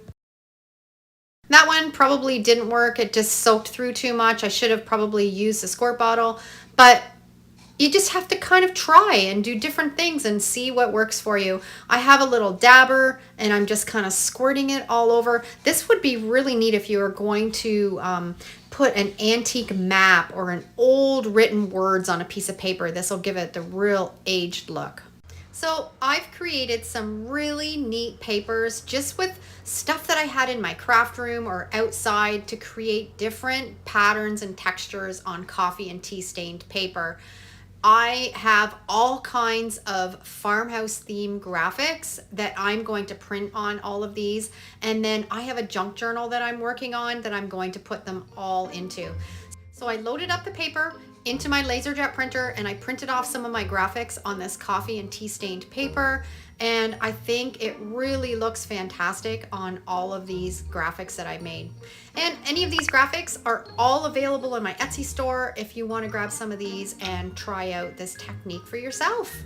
That one probably didn't work. It just soaked through too much. I should have probably used a squirt bottle, but you just have to kind of try and do different things and see what works for you. I have a little dabber and I'm just kind of squirting it all over. This would be really neat if you were going to put an antique map or an old written words on a piece of paper. This will give it the real aged look. So I've created some really neat papers just with stuff that I had in my craft room or outside to create different patterns and textures on coffee and tea stained paper. I have all kinds of farmhouse theme graphics that I'm going to print on all of these. And then I have a junk journal that I'm working on that I'm going to put them all into. So I loaded up the paper into my LaserJet printer and I printed off some of my graphics on this coffee and tea stained paper. And I think it really looks fantastic on all of these graphics that I made. And any of these graphics are all available in my Etsy store if you want to grab some of these and try out this technique for yourself.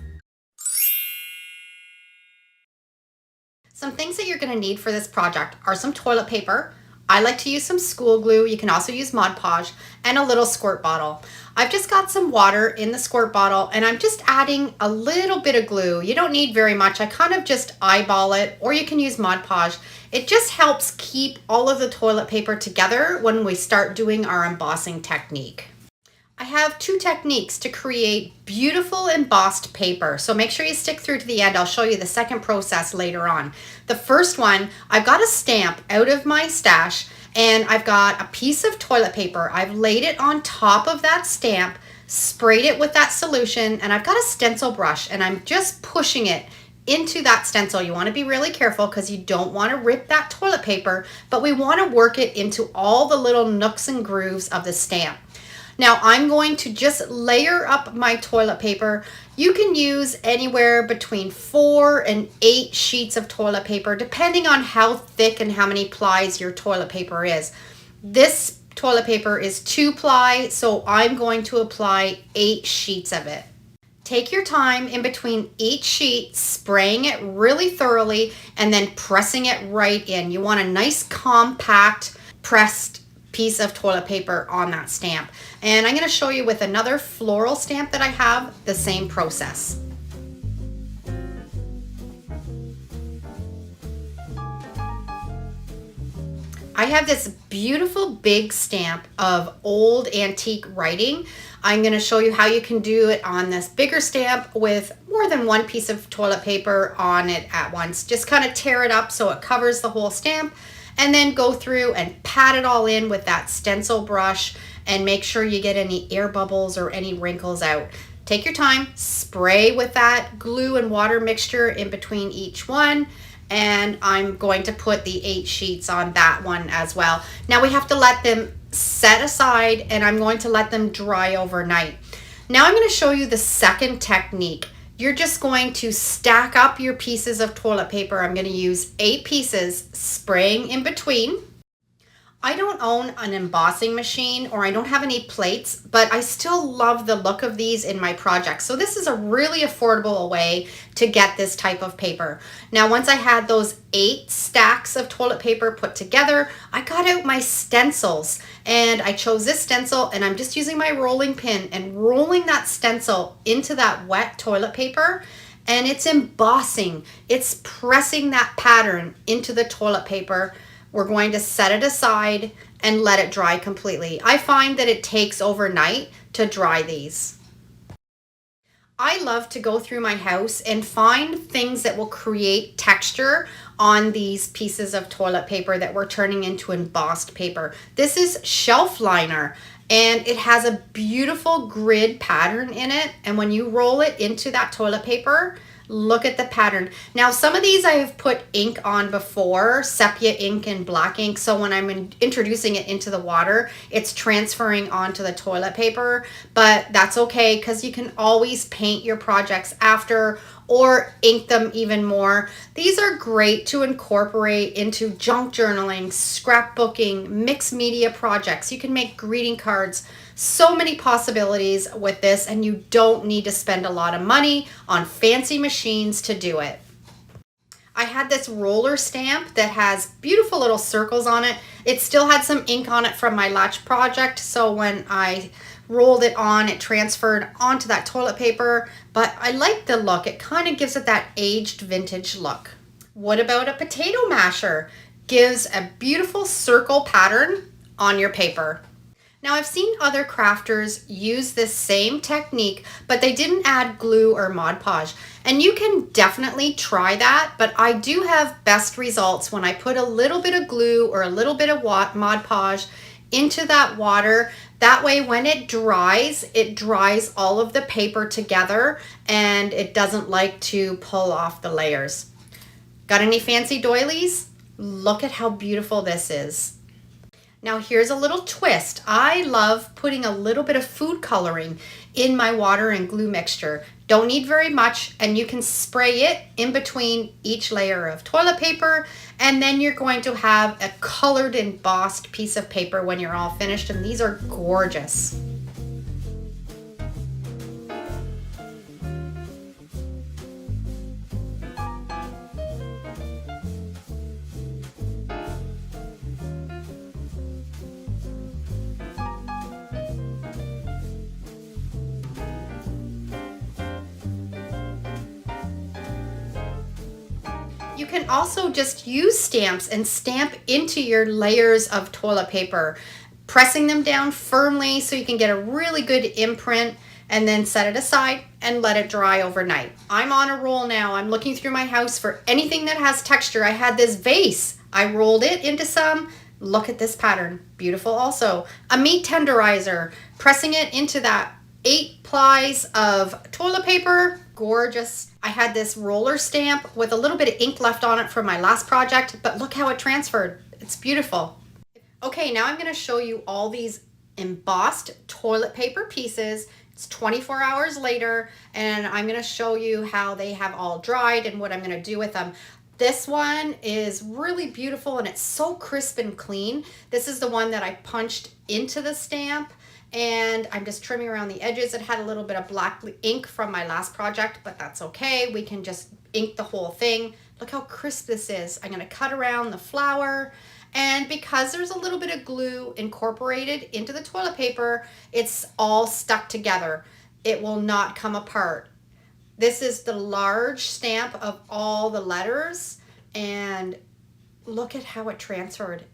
Some things that you're going to need for this project are some toilet paper. I like to use some school glue. You can also use Mod Podge, and a little squirt bottle. I've just got some water in the squirt bottle and I'm just adding a little bit of glue. You don't need very much. I kind of just eyeball it, or you can use Mod Podge. It just helps keep all of the toilet paper together when we start doing our embossing technique. I have two techniques to create beautiful embossed paper, so make sure you stick through to the end. I'll show you the second process later on. The first one, I've got a stamp out of my stash and I've got a piece of toilet paper. I've laid it on top of that stamp, sprayed it with that solution, and I've got a stencil brush and I'm just pushing it into that stencil. You want to be really careful because you don't want to rip that toilet paper, but we want to work it into all the little nooks and grooves of the stamp. Now I'm going to just layer up my toilet paper. You can use anywhere between 4 and 8 sheets of toilet paper, depending on how thick and how many plies your toilet paper is. This toilet paper is 2 ply, so I'm going to apply 8 sheets of it. Take your time in between each sheet, spraying it really thoroughly and then pressing it right in. You want a nice compact pressed piece of toilet paper on that stamp. And I'm going to show you with another floral stamp that I have the same process. I have this beautiful big stamp of old antique writing. I'm going to show you how you can do it on this bigger stamp with more than one piece of toilet paper on it at once. Just kind of tear it up so it covers the whole stamp, and then go through and pat it all in with that stencil brush and make sure you get any air bubbles or any wrinkles out. Take your time, spray with that glue and water mixture in between each one, and I'm going to put the 8 sheets on that one as well. Now we have to let them set aside, and I'm going to let them dry overnight. Now I'm going to show you the second technique. You're just going to stack up your pieces of toilet paper. I'm going to use 8 pieces, spraying in between. I don't own an embossing machine, or I don't have any plates, but I still love the look of these in my projects. So this is a really affordable way to get this type of paper. Now, once I had those 8 stacks of toilet paper put together, I got out my stencils, and I chose this stencil, and I'm just using my rolling pin and rolling that stencil into that wet toilet paper, and it's embossing. It's pressing that pattern into the toilet paper. We're going to set it aside and let it dry completely. I find that it takes overnight to dry these. I love to go through my house and find things that will create texture on these pieces of toilet paper that we're turning into embossed paper. This is shelf liner, and it has a beautiful grid pattern in it. And when you roll it into that toilet paper, look at the pattern. Now, some of these I have put ink on before, sepia ink and black ink, so when I'm introducing it into the water, it's transferring onto the toilet paper, but that's okay because you can always paint your projects after or ink them even more. These are great to incorporate into junk journaling, scrapbooking, mixed media projects. You can make greeting cards. So many possibilities with this, and you don't need to spend a lot of money on fancy machines to do it. I had this roller stamp that has beautiful little circles on it. It still had some ink on it from my latch project, so when I rolled it on, it transferred onto that toilet paper, but I like the look. It kind of gives it that aged vintage look. What about a potato masher? Gives a beautiful circle pattern on your paper. Now, I've seen other crafters use this same technique, but they didn't add glue or Mod Podge. And you can definitely try that, but I do have best results when I put a little bit of glue or a little bit of Mod Podge into that water. That way, when it dries all of the paper together, and it doesn't like to pull off the layers. Got any fancy doilies? Look at how beautiful this is. Now here's a little twist. I love putting a little bit of food coloring in my water and glue mixture. Don't need very much, and you can spray it in between each layer of toilet paper, and then you're going to have a colored embossed piece of paper when you're all finished, and these are gorgeous. You can also just use stamps and stamp into your layers of toilet paper, pressing them down firmly so you can get a really good imprint, and then set it aside and let it dry overnight. I'm on a roll now. I'm looking through my house for anything that has texture. I had this vase. I rolled it into some. Look at this pattern. Beautiful also. A meat tenderizer. Pressing it into that 8 plies of toilet paper. Gorgeous. I had this roller stamp with a little bit of ink left on it from my last project, but look how it transferred. It's beautiful. Okay, now I'm going to show you all these embossed toilet paper pieces. It's 24 hours later, and I'm going to show you how they have all dried and what I'm going to do with them. This one is really beautiful, and it's so crisp and clean. This is the one that I punched into the stamp, and I'm just trimming around the edges. It had a little bit of black ink from my last project, but that's okay. We can just ink the whole thing. Look how crisp this is. I'm going to cut around the flower, and because there's a little bit of glue incorporated into the toilet paper, it's all stuck together. It will not come apart. This is the large stamp of all the letters, and look at how it transferred.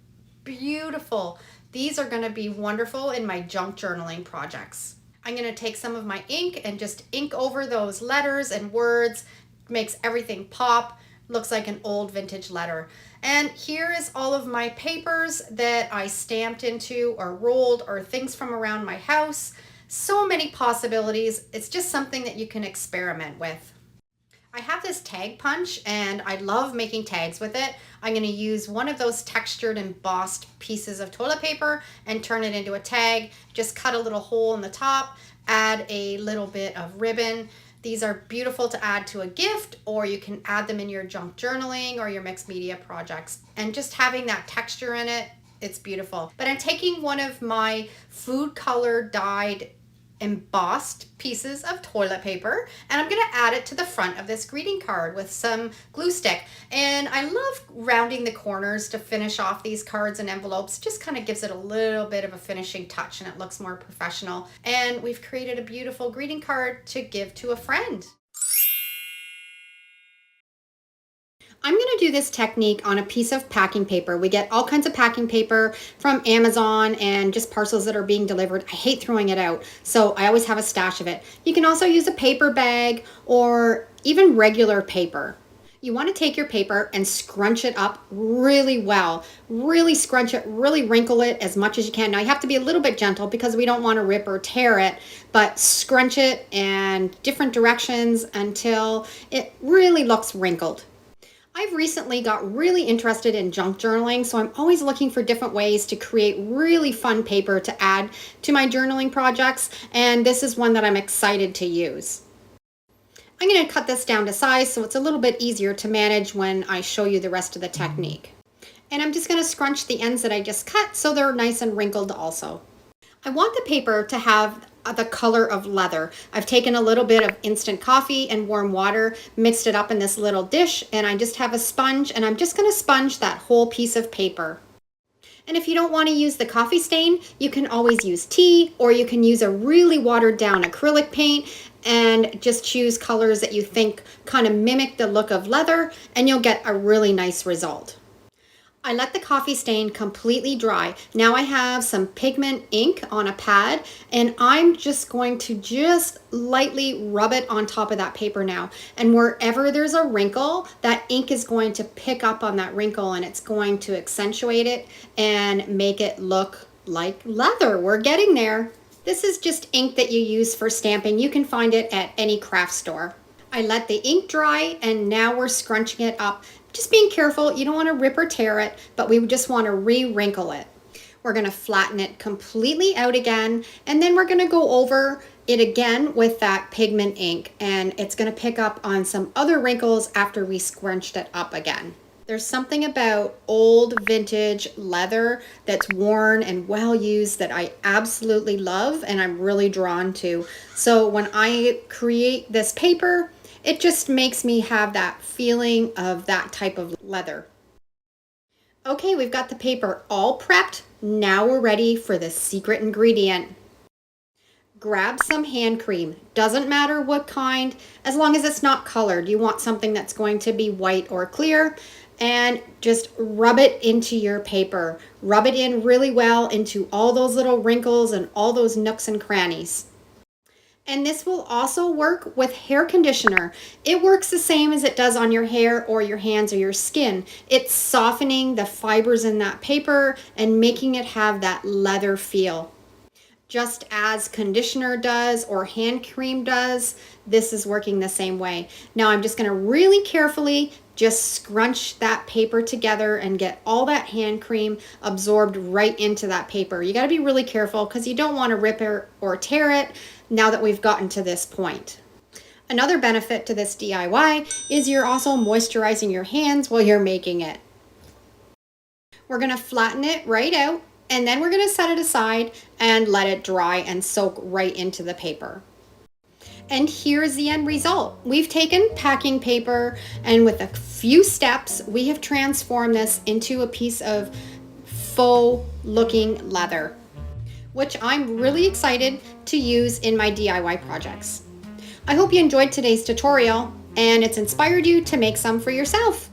Beautiful. These are going to be wonderful in my junk journaling projects. I'm going to take some of my ink and just ink over those letters and words. Makes everything pop. Looks like an old vintage letter. And here is all of my papers that I stamped into or rolled, or things from around my house. So many possibilities. It's just something that you can experiment with. I have this tag punch and I love making tags with it. I'm going to use one of those textured embossed pieces of toilet paper and turn it into a tag. Just cut a little hole in the top, add a little bit of ribbon. These are beautiful to add to a gift, or you can add them in your junk journaling or your mixed media projects. And just having that texture in it, it's beautiful. But I'm taking one of my food color dyed embossed pieces of toilet paper and I'm going to add it to the front of this greeting card with some glue stick. And I love rounding the corners to finish off these cards and envelopes. Just kind of gives it a little bit of a finishing touch and it looks more professional. And we've created a beautiful greeting card to give to a friend. I'm going to do this technique on a piece of packing paper. We get all kinds of packing paper from Amazon and just parcels that are being delivered. I hate throwing it out, so I always have a stash of it. You can also use a paper bag or even regular paper. You want to take your paper and scrunch it up really well. Really scrunch it, really wrinkle it as much as you can. Now you have to be a little bit gentle because we don't want to rip or tear it, but scrunch it in different directions until it really looks wrinkled. I've recently got really interested in junk journaling, so I'm always looking for different ways to create really fun paper to add to my journaling projects, and this is one that I'm excited to use. I'm going to cut this down to size so it's a little bit easier to manage when I show you the rest of the technique. And I'm just going to scrunch the ends that I just cut so they're nice and wrinkled also. I want the paper to have the color of leather. I've taken a little bit of instant coffee and warm water, mixed it up in this little dish, and I just have a sponge and I'm just going to sponge that whole piece of paper. And if you don't want to use the coffee stain, you can always use tea, or you can use a really watered down acrylic paint and just choose colors that you think kind of mimic the look of leather, and you'll get a really nice result. I let the coffee stain completely dry. Now I have some pigment ink on a pad and I'm just going to just lightly rub it on top of that paper now. And wherever there's a wrinkle, that ink is going to pick up on that wrinkle and it's going to accentuate it and make it look like leather. We're getting there. This is just ink that you use for stamping. You can find it at any craft store. I let the ink dry and now we're scrunching it up. Just being careful, you don't want to rip or tear it, but we just want to re-wrinkle it. We're going to flatten it completely out again, and then we're going to go over it again with that pigment ink, and it's going to pick up on some other wrinkles after we scrunched it up again. There's something about old vintage leather that's worn and well used that I absolutely love and I'm really drawn to. So when I create this paper, it just makes me have that feeling of that type of leather. Okay, we've got the paper all prepped. Now we're ready for the secret ingredient. Grab some hand cream. Doesn't matter what kind, as long as it's not colored. You want something that's going to be white or clear. And just rub it into your paper. Rub it in really well into all those little wrinkles and all those nooks and crannies. And this will also work with hair conditioner. It works the same as it does on your hair or your hands or your skin. It's softening the fibers in that paper and making it have that leather feel. Just as conditioner does or hand cream does, this is working the same way. Now I'm just going to really carefully just scrunch that paper together and get all that hand cream absorbed right into that paper. You got to be really careful because you don't want to rip it or tear it now that we've gotten to this point. Another benefit to this DIY is you're also moisturizing your hands while you're making it. We're going to flatten it right out and then we're going to set it aside and let it dry and soak right into the paper. And here's the end result. We've taken packing paper and with a few steps, we have transformed this into a piece of faux looking leather, which I'm really excited to use in my DIY projects. I hope you enjoyed today's tutorial and it's inspired you to make some for yourself.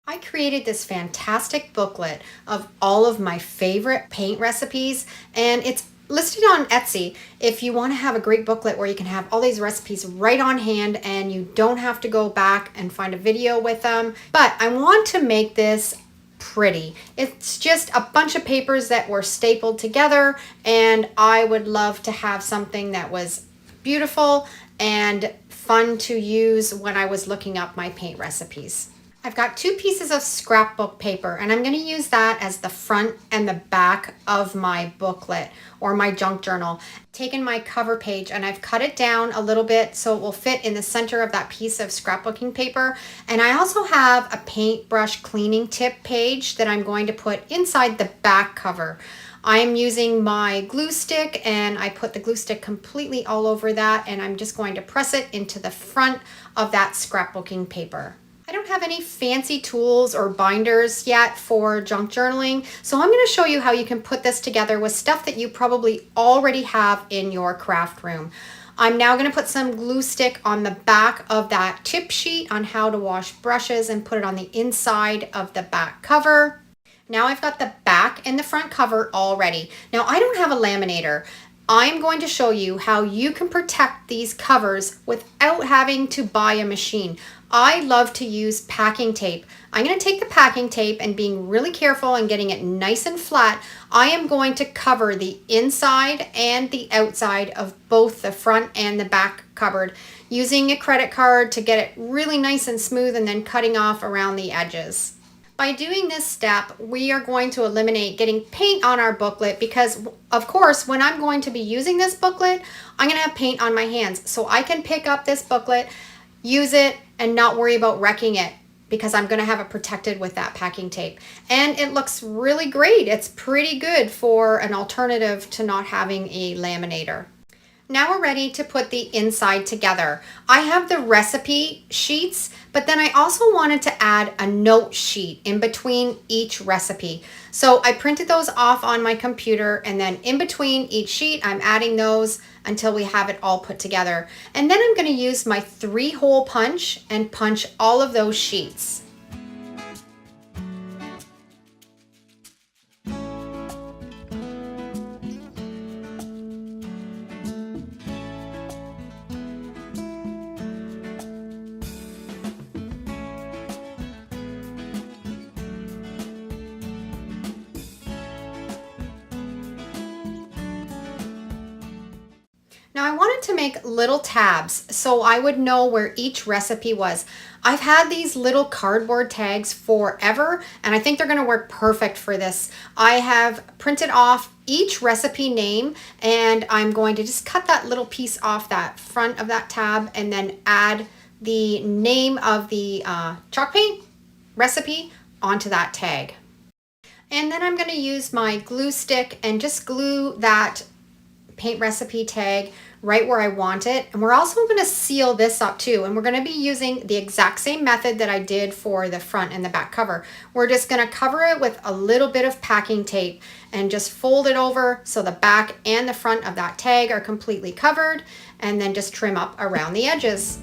I created this fantastic booklet of all of my favorite paint recipes, and it's listed on Etsy if you want to have a great booklet where you can have all these recipes right on hand and you don't have to go back and find a video with them. But I want to make this pretty. It's just a bunch of papers that were stapled together, and I would love to have something that was beautiful and fun to use when I was looking up my paint recipes. I've got 2 pieces of scrapbook paper, and I'm going to use that as the front and the back of my booklet or my junk journal. Taken my cover page and I've cut it down a little bit so it will fit in the center of that piece of scrapbooking paper. And I also have a paintbrush cleaning tip page that I'm going to put inside the back cover. I am using my glue stick, and I put the glue stick completely all over that, and I'm just going to press it into the front of that scrapbooking paper. I don't have any fancy tools or binders yet for junk journaling, so I'm going to show you how you can put this together with stuff that you probably already have in your craft room. I'm now going to put some glue stick on the back of that tip sheet on how to wash brushes and put it on the inside of the back cover. Now I've got the back and the front cover all ready. Now I don't have a laminator. I'm going to show you how you can protect these covers without having to buy a machine. I love to use packing tape. I'm going to take the packing tape and, being really careful and getting it nice and flat, I am going to cover the inside and the outside of both the front and the back cupboard using a credit card to get it really nice and smooth, and then cutting off around the edges. By doing this step, we are going to eliminate getting paint on our booklet because, of course, when I'm going to be using this booklet, I'm going to have paint on my hands. So I can pick up this booklet, use it, and not worry about wrecking it because I'm going to have it protected with that packing tape. And it looks really great. It's pretty good for an alternative to not having a laminator. Now we're ready to put the inside together. I have the recipe sheets, but then I also wanted to add a note sheet in between each recipe. So I printed those off on my computer, and then in between each sheet, I'm adding those until we have it all put together. And then I'm going to use my 3-hole punch and punch all of those sheets. Now I wanted to make little tabs so I would know where each recipe was. I've had these little cardboard tags forever, and I think they're going to work perfect for this. I have printed off each recipe name, and I'm going to just cut that little piece off that front of that tab and then add the name of the chalk paint recipe onto that tag. And then I'm going to use my glue stick and just glue that paint recipe tag right where I want it. And we're also going to seal this up too, and we're going to be using the exact same method that I did for the front and the back cover. We're just going to cover it with a little bit of packing tape and just fold it over so the back and the front of that tag are completely covered, and then just trim up around the edges.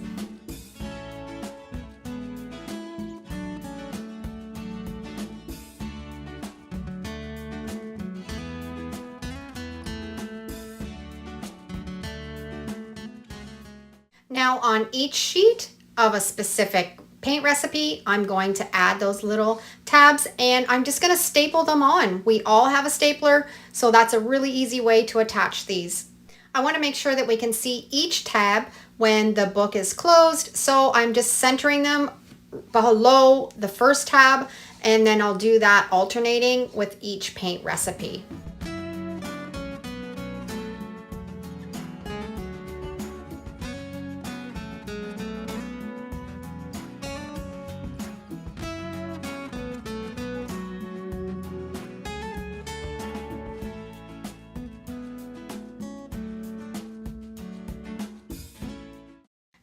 Now on each sheet of a specific paint recipe, I'm going to add those little tabs, and I'm just going to staple them on. We all have a stapler, so that's a really easy way to attach these. I want to make sure that we can see each tab when the book is closed, so I'm just centering them below the first tab, and then I'll do that alternating with each paint recipe.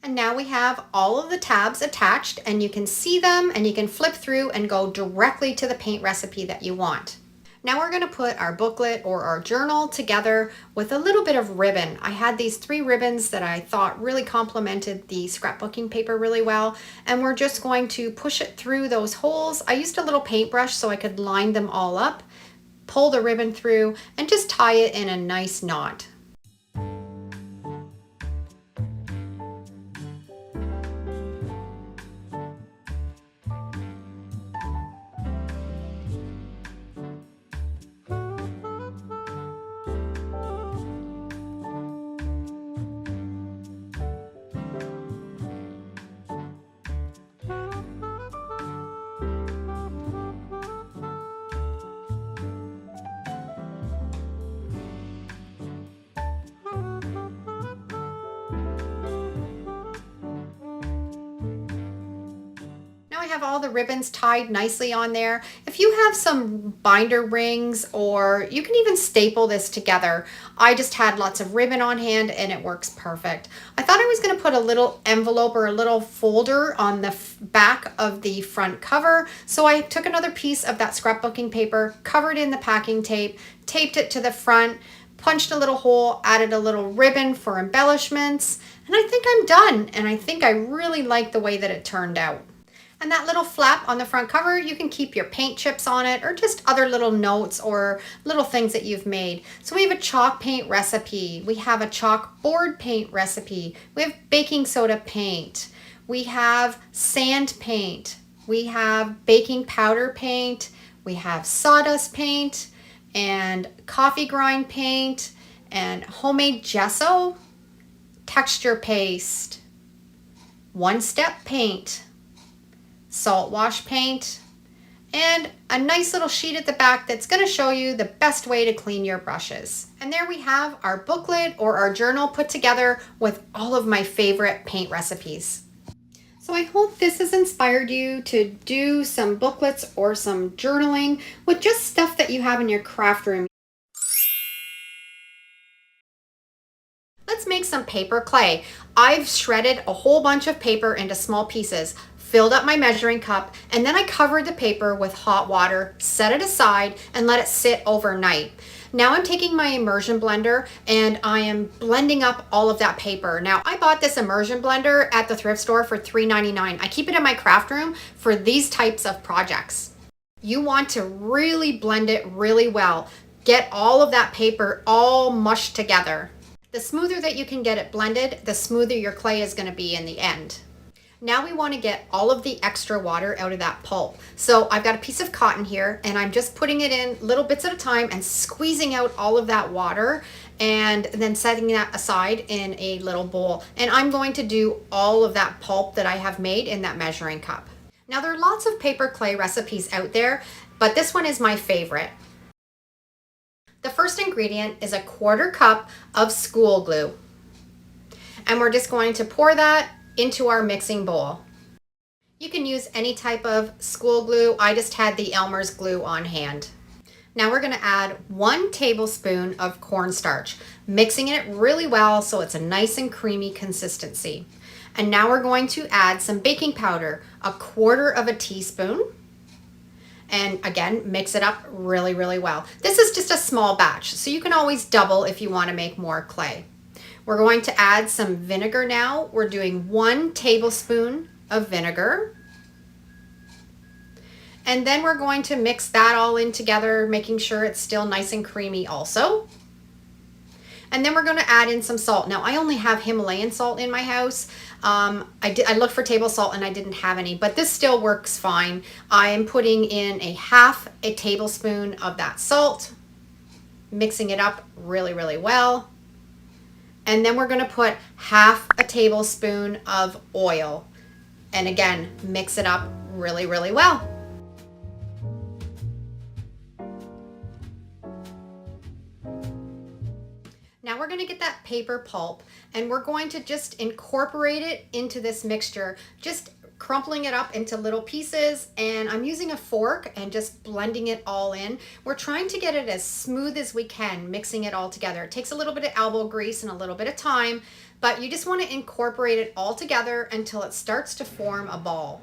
And now we have all of the tabs attached, and you can see them and you can flip through and go directly to the paint recipe that you want. Now we're going to put our booklet or our journal together with a little bit of ribbon. I had these 3 ribbons that I thought really complemented the scrapbooking paper really well, and we're just going to push it through those holes. I used a little paintbrush so I could line them all up, pull the ribbon through, and just tie it in a nice knot. have all the ribbons tied nicely on there. If you have some binder rings, or you can even staple this together. I just had lots of ribbon on hand and it works perfect. I thought I was going to put a little envelope or a little folder on the back of the front cover. So I took another piece of that scrapbooking paper, covered in the packing tape, taped it to the front, punched a little hole, added a little ribbon for embellishments, and I think I'm done. And I think I really like the way that it turned out. And that little flap on the front cover, you can keep your paint chips on it or just other little notes or little things that you've made. So we have a chalk paint recipe. We have a chalkboard paint recipe. We have baking soda paint. We have sand paint. We have baking powder paint. We have sawdust paint and coffee grind paint and homemade gesso, texture paste, one-step paint, salt wash paint, and a nice little sheet at the back that's going to show you the best way to clean your brushes. And there we have our booklet or our journal put together with all of my favorite paint recipes. So I hope this has inspired you to do some booklets or some journaling with just stuff that you have in your craft room. Let's make some paper clay. I've shredded a whole bunch of paper into small pieces, filled up my measuring cup, and then I covered the paper with hot water, set it aside, and let it sit overnight. Now I'm taking my immersion blender and I am blending up all of that paper. Now I bought this immersion blender at the thrift store for $3.99. I keep it in my craft room for these types of projects. You want to really blend it really well. Get all of that paper all mushed together. The smoother that you can get it blended, the smoother your clay is going to be in the end. Now we want to get all of the extra water out of that pulp. So I've got a piece of cotton here and I'm just putting it in little bits at a time and squeezing out all of that water and then setting that aside in a little bowl. And I'm going to do all of that pulp that I have made in that measuring cup. Now there are lots of paper clay recipes out there, but this one is my favorite. The first ingredient is a 1/4 cup of school glue. And we're just going to pour that into our mixing bowl. You can use any type of school glue. I just had the Elmer's glue on hand. Now we're going to add 1 tablespoon of cornstarch, mixing it really well so it's a nice and creamy consistency. And now we're going to add some baking powder, 1/4 teaspoon. And again, mix it up really, really well. This is just a small batch, so you can always double if you want to make more clay. We're going to add some vinegar now. We're doing 1 tablespoon of vinegar. And then we're going to mix that all in together, making sure it's still nice and creamy also. And then we're going to add in some salt. Now I only have Himalayan salt in my house. I looked for table salt and I didn't have any, but this still works fine. I am putting in 1/2 tablespoon of that salt, mixing it up really, really well. And then we're going to put 1/2 tablespoon of oil. And again, mix it up really, really well. Now we're going to get that paper pulp and we're going to just incorporate it into this mixture, just crumpling it up into little pieces. And I'm using a fork and just blending it all in. We're trying to get it as smooth as we can, mixing it all together. It takes a little bit of elbow grease and a little bit of time, but you just want to incorporate it all together until it starts to form a ball.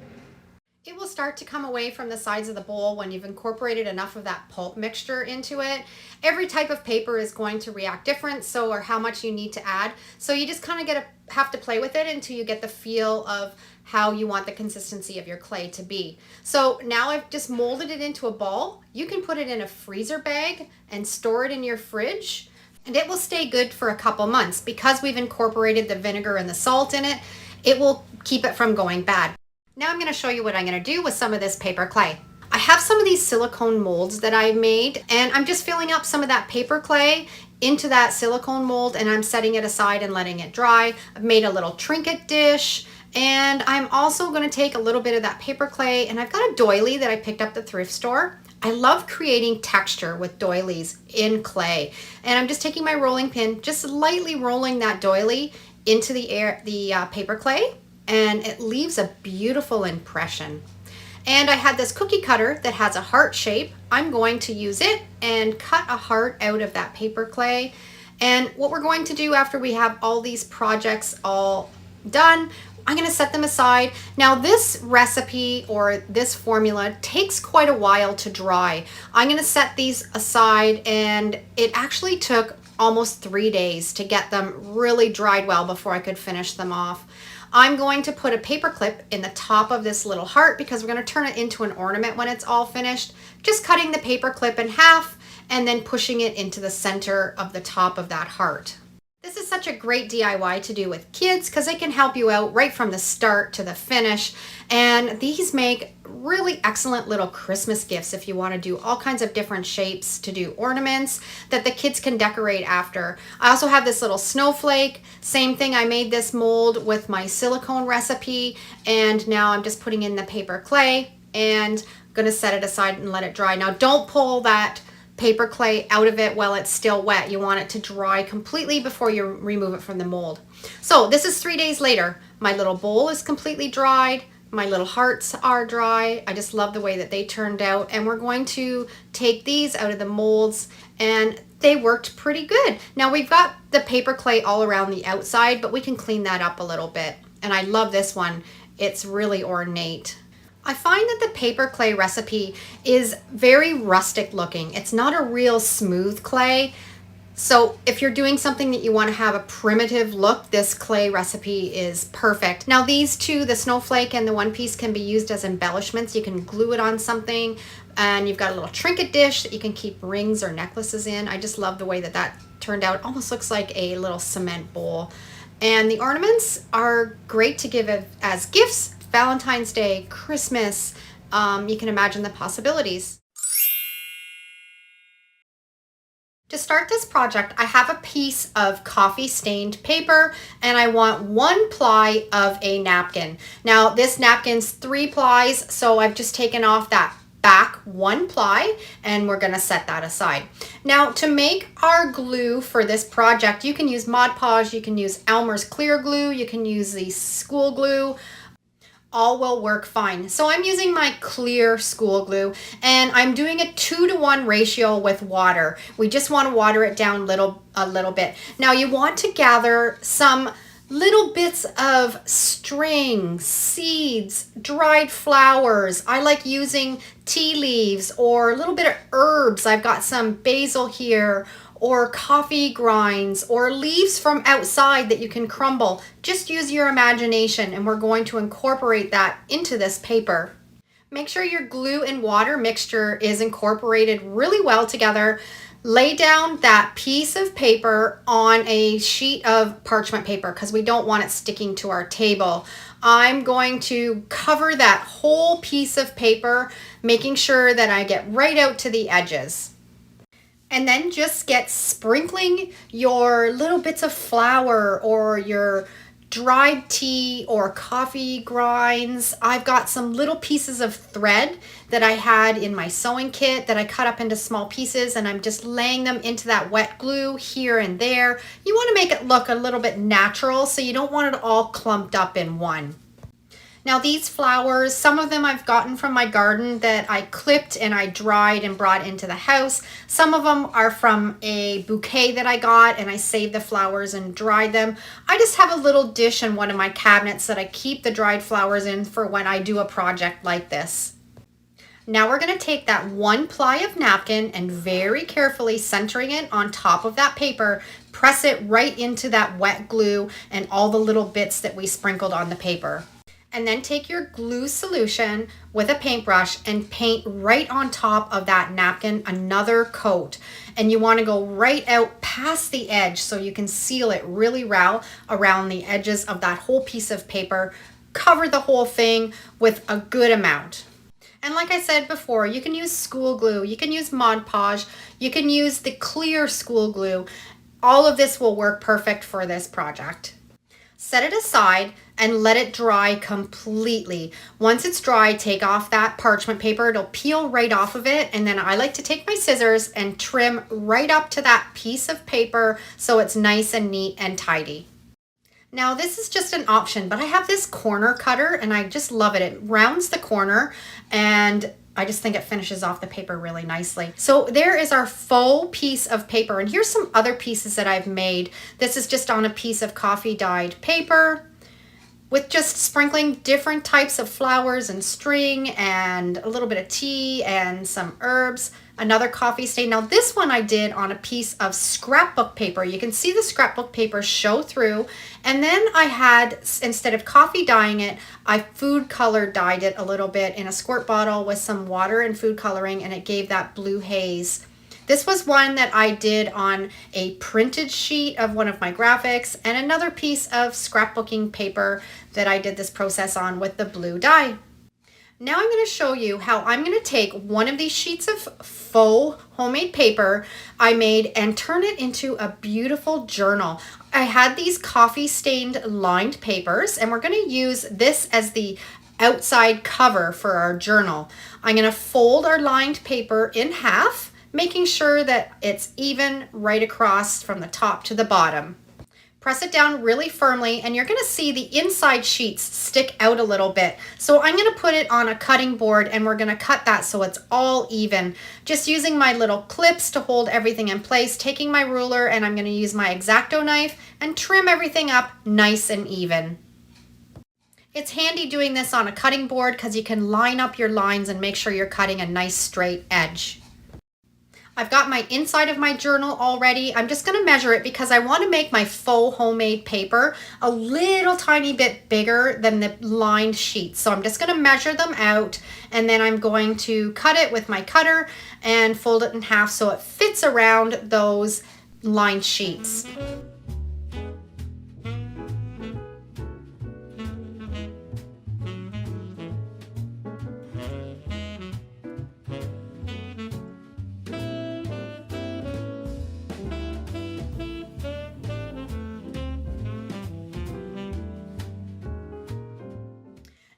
It will start to come away from the sides of the bowl when you've incorporated enough of that pulp mixture into it. Every type of paper is going to react different, so or how much you need to add. So you just kind of have to play with it until you get the feel of how you want the consistency of your clay to be. So now I've just molded it into a ball. You can put it in a freezer bag and store it in your fridge, and it will stay good for a couple months. Because we've incorporated the vinegar and the salt in it, it will keep it from going bad. Now I'm going to show you what I'm going to do with some of this paper clay. I have some of these silicone molds that I made, and I'm just filling up some of that paper clay into that silicone mold, and I'm setting it aside and letting it dry. I've made a little trinket dish, and I'm also going to take a little bit of that paper clay, and I've got a doily that I picked up at the thrift store. I love creating texture with doilies in clay, and I'm just taking my rolling pin, just lightly rolling that doily into the paper clay, and it leaves a beautiful impression. And I had this cookie cutter that has a heart shape. I'm going to use it and cut a heart out of that paper clay. And what we're going to do after we have all these projects all done, I'm going to set them aside. Now this recipe or this formula takes quite a while to dry. I'm going to set these aside, and it actually took almost 3 days to get them really dried well before I could finish them off. I'm going to put a paper clip in the top of this little heart because we're going to turn it into an ornament when it's all finished. Just cutting the paper clip in half and then pushing it into the center of the top of that heart. This is such a great DIY to do with kids because they can help you out right from the start to the finish. And these make really excellent little Christmas gifts if you want to do all kinds of different shapes to do ornaments that the kids can decorate after. I also have this little snowflake. Same thing, I made this mold with my silicone recipe, and now I'm just putting in the paper clay and going to set it aside and let it dry. Now don't pull that paper clay out of it while it's still wet. You want it to dry completely before you remove it from the mold. So this is 3 days later. My little bowl is completely dried. My little hearts are dry. I just love the way that they turned out. And we're going to take these out of the molds, and they worked pretty good. Now we've got the paper clay all around the outside, but we can clean that up a little bit. And I love this one. It's really ornate. I find that the paper clay recipe is very rustic looking. It's not a real smooth clay. So if you're doing something that you want to have a primitive look, this clay recipe is perfect. Now these two, the snowflake and the one piece, can be used as embellishments. You can glue it on something, and you've got a little trinket dish that you can keep rings or necklaces in. I just love the way that that turned out. It almost looks like a little cement bowl. And the ornaments are great to give as gifts. Valentine's Day, Christmas, you can imagine the possibilities. To start this project, I have a piece of coffee stained paper, and I want 1 ply of a napkin. Now this napkin's 3 plies, so I've just taken off that back 1 ply, and we're going to set that aside. Now to make our glue for this project, you can use Mod Podge, you can use Elmer's clear glue, you can use the school glue. All will work fine. So I'm using my clear school glue, and I'm doing a 2-to-1 ratio with water. We just want to water it down a little bit. Now you want to gather some little bits of string, seeds, dried flowers. I like using tea leaves or a little bit of herbs. I've got some basil here, or coffee grinds, or leaves from outside that you can crumble. Just use your imagination, and we're going to incorporate that into this paper. Make sure your glue and water mixture is incorporated really well together. Lay down that piece of paper on a sheet of parchment paper because we don't want it sticking to our table. I'm going to cover that whole piece of paper, making sure that I get right out to the edges. And then just get sprinkling your little bits of flour or your dried tea or coffee grinds. I've got some little pieces of thread that I had in my sewing kit that I cut up into small pieces, and I'm just laying them into that wet glue here and there. You want to make it look a little bit natural, so you don't want it all clumped up in one. Now these flowers, some of them I've gotten from my garden that I clipped and I dried and brought into the house. Some of them are from a bouquet that I got, and I saved the flowers and dried them. I just have a little dish in one of my cabinets that I keep the dried flowers in for when I do a project like this. Now we're going to take that 1 ply of napkin and very carefully centering it on top of that paper, press it right into that wet glue and all the little bits that we sprinkled on the paper. And then take your glue solution with a paintbrush and paint right on top of that napkin another coat. And you want to go right out past the edge so you can seal it really well around the edges of that whole piece of paper. Cover the whole thing with a good amount. And like I said before, you can use school glue, you can use Mod Podge, you can use the clear school glue. All of this will work perfect for this project. Set it aside and let it dry completely. Once it's dry, take off that parchment paper. It'll peel right off of it. And then I like to take my scissors and trim right up to that piece of paper so it's nice and neat and tidy. Now this is just an option, but I have this corner cutter and I just love it. It rounds the corner and I just think it finishes off the paper really nicely. So there is our faux piece of paper, and here's some other pieces that I've made. This is just on a piece of coffee dyed paper with just sprinkling different types of flowers and string and a little bit of tea and some herbs. Another coffee stain. Now this one I did on a piece of scrapbook paper. You can see the scrapbook paper show through. And then I had, instead of coffee dyeing it, I food color dyed it a little bit in a squirt bottle with some water and food coloring, and it gave that blue haze. This was one that I did on a printed sheet of one of my graphics, and another piece of scrapbooking paper that I did this process on with the blue dye. Now I'm going to show you how I'm going to take one of these sheets of faux homemade paper I made and turn it into a beautiful journal. I had these coffee stained lined papers, and we're going to use this as the outside cover for our journal. I'm going to fold our lined paper in half, making sure that it's even right across from the top to the bottom. Press it down really firmly, and you're going to see the inside sheets stick out a little bit. So I'm going to put it on a cutting board, and we're going to cut that so it's all even. Just using my little clips to hold everything in place, taking my ruler, and I'm going to use my X-Acto knife and trim everything up nice and even. It's handy doing this on a cutting board because you can line up your lines and make sure you're cutting a nice straight edge. I've got my inside of my journal already. I'm just going to measure it because I want to make my faux homemade paper a little tiny bit bigger than the lined sheets. So I'm just going to measure them out, and then I'm going to cut it with my cutter and fold it in half so it fits around those lined sheets.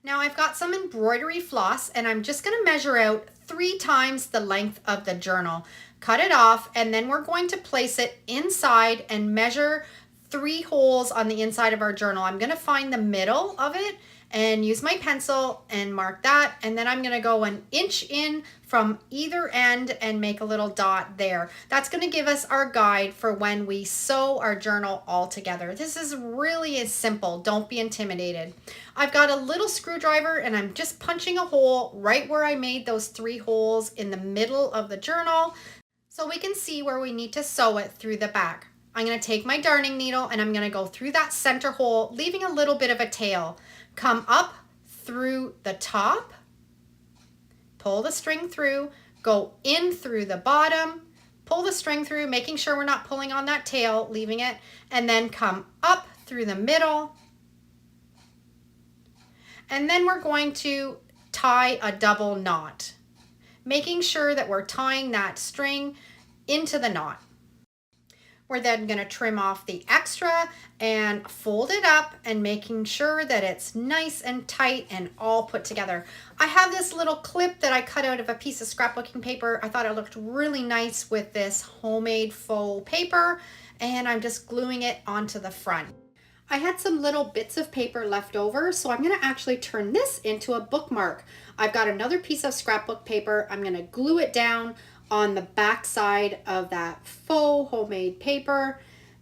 Now I've got some embroidery floss, and I'm just going to measure out 3 times the length of the journal. Cut it off, and then we're going to place it inside and measure 3 holes on the inside of our journal. I'm going to find the middle of it and use my pencil and mark that, and then I'm going to go 1 inch in from either end and make a little dot there. That's going to give us our guide for when we sew our journal all together. This is really simple. Don't be intimidated. I've got a little screwdriver, and I'm just punching a hole right where I made those 3 holes in the middle of the journal so we can see where we need to sew it through the back. I'm going to take my darning needle, and I'm going to go through that center hole, leaving a little bit of a tail. Come up through the top, pull the string through, go in through the bottom, pull the string through, making sure we're not pulling on that tail, leaving it, and then come up through the middle. And then we're going to tie a double knot, making sure that we're tying that string into the knot. We're then going to trim off the extra and fold it up and making sure that it's nice and tight and all put together. I have this little clip that I cut out of a piece of scrapbooking paper. I thought it looked really nice with this homemade faux paper, and I'm just gluing it onto the front. I had some little bits of paper left over, so I'm going to actually turn this into a bookmark. I've got another piece of scrapbook paper. I'm going to glue it down on the back side of that faux homemade paper,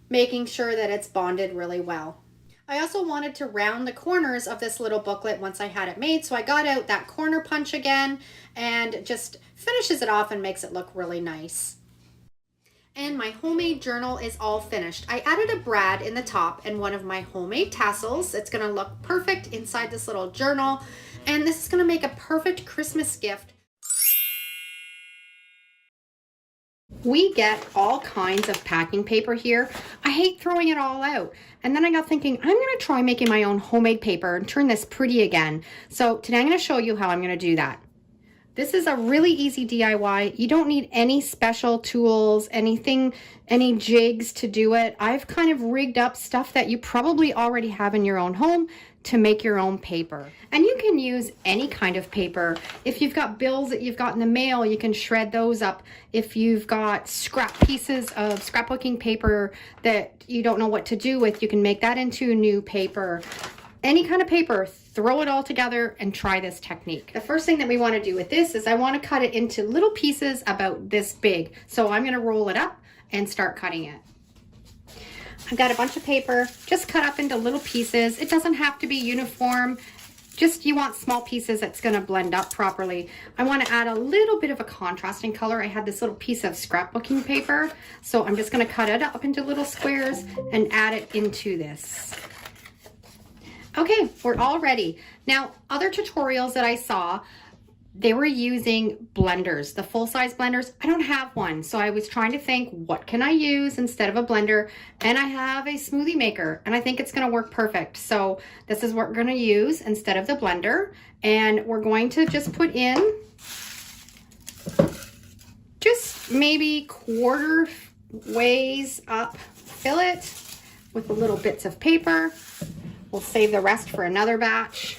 making sure that it's bonded really well. I also wanted to round the corners of this little booklet once I had it made, so I got out that corner punch again and just finishes it off and makes it look really nice. And my homemade journal is all finished. I added a brad in the top and one of my homemade tassels. It's going to look perfect inside this little journal, and this is going to make a perfect Christmas gift. We get all kinds of packing paper here. I hate throwing it all out. And then I got thinking, I'm going to try making my own homemade paper and turn this pretty again. So today I'm going to show you how I'm going to do that. This is a really easy DIY. You don't need any special tools, anything, any jigs to do it. I've kind of rigged up stuff that you probably already have in your own home to make your own paper. And you can use any kind of paper. If you've got bills that you've got in the mail, you can shred those up. If you've got scrap pieces of scrapbooking paper that you don't know what to do with, you can make that into new paper. Any kind of paper, throw it all together and try this technique. The first thing that we want to do with this is I want to cut it into little pieces about this big. So I'm going to roll it up and start cutting it. I've got a bunch of paper just cut up into little pieces. It doesn't have to be uniform. Just you want small pieces that's going to blend up properly. I want to add a little bit of a contrasting color. I had this little piece of scrapbooking paper, so I'm just going to cut it up into little squares and add it into this. Okay, we're all ready. Now, other tutorials that I saw, they were using blenders, the full-size blenders. I don't have one, so I was trying to think, what can I use instead of a blender? And I have a smoothie maker, and I think it's gonna work perfect. So this is what we're gonna use instead of the blender. And we're going to just put in just maybe quarter ways up, fill it with the little bits of paper. We'll save the rest for another batch.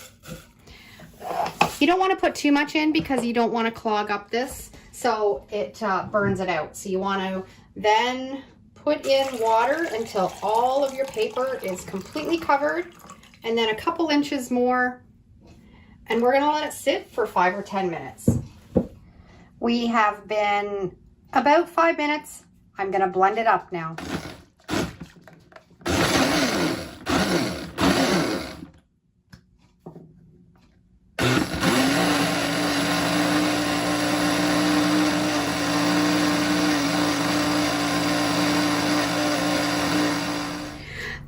You don't want to put too much in because you don't want to clog up this, so it burns it out. So you want to then put in water until all of your paper is completely covered, and then a couple inches more, and we're going to let it sit for 5 or 10 minutes. We have been about 5 minutes. I'm going to blend it up now.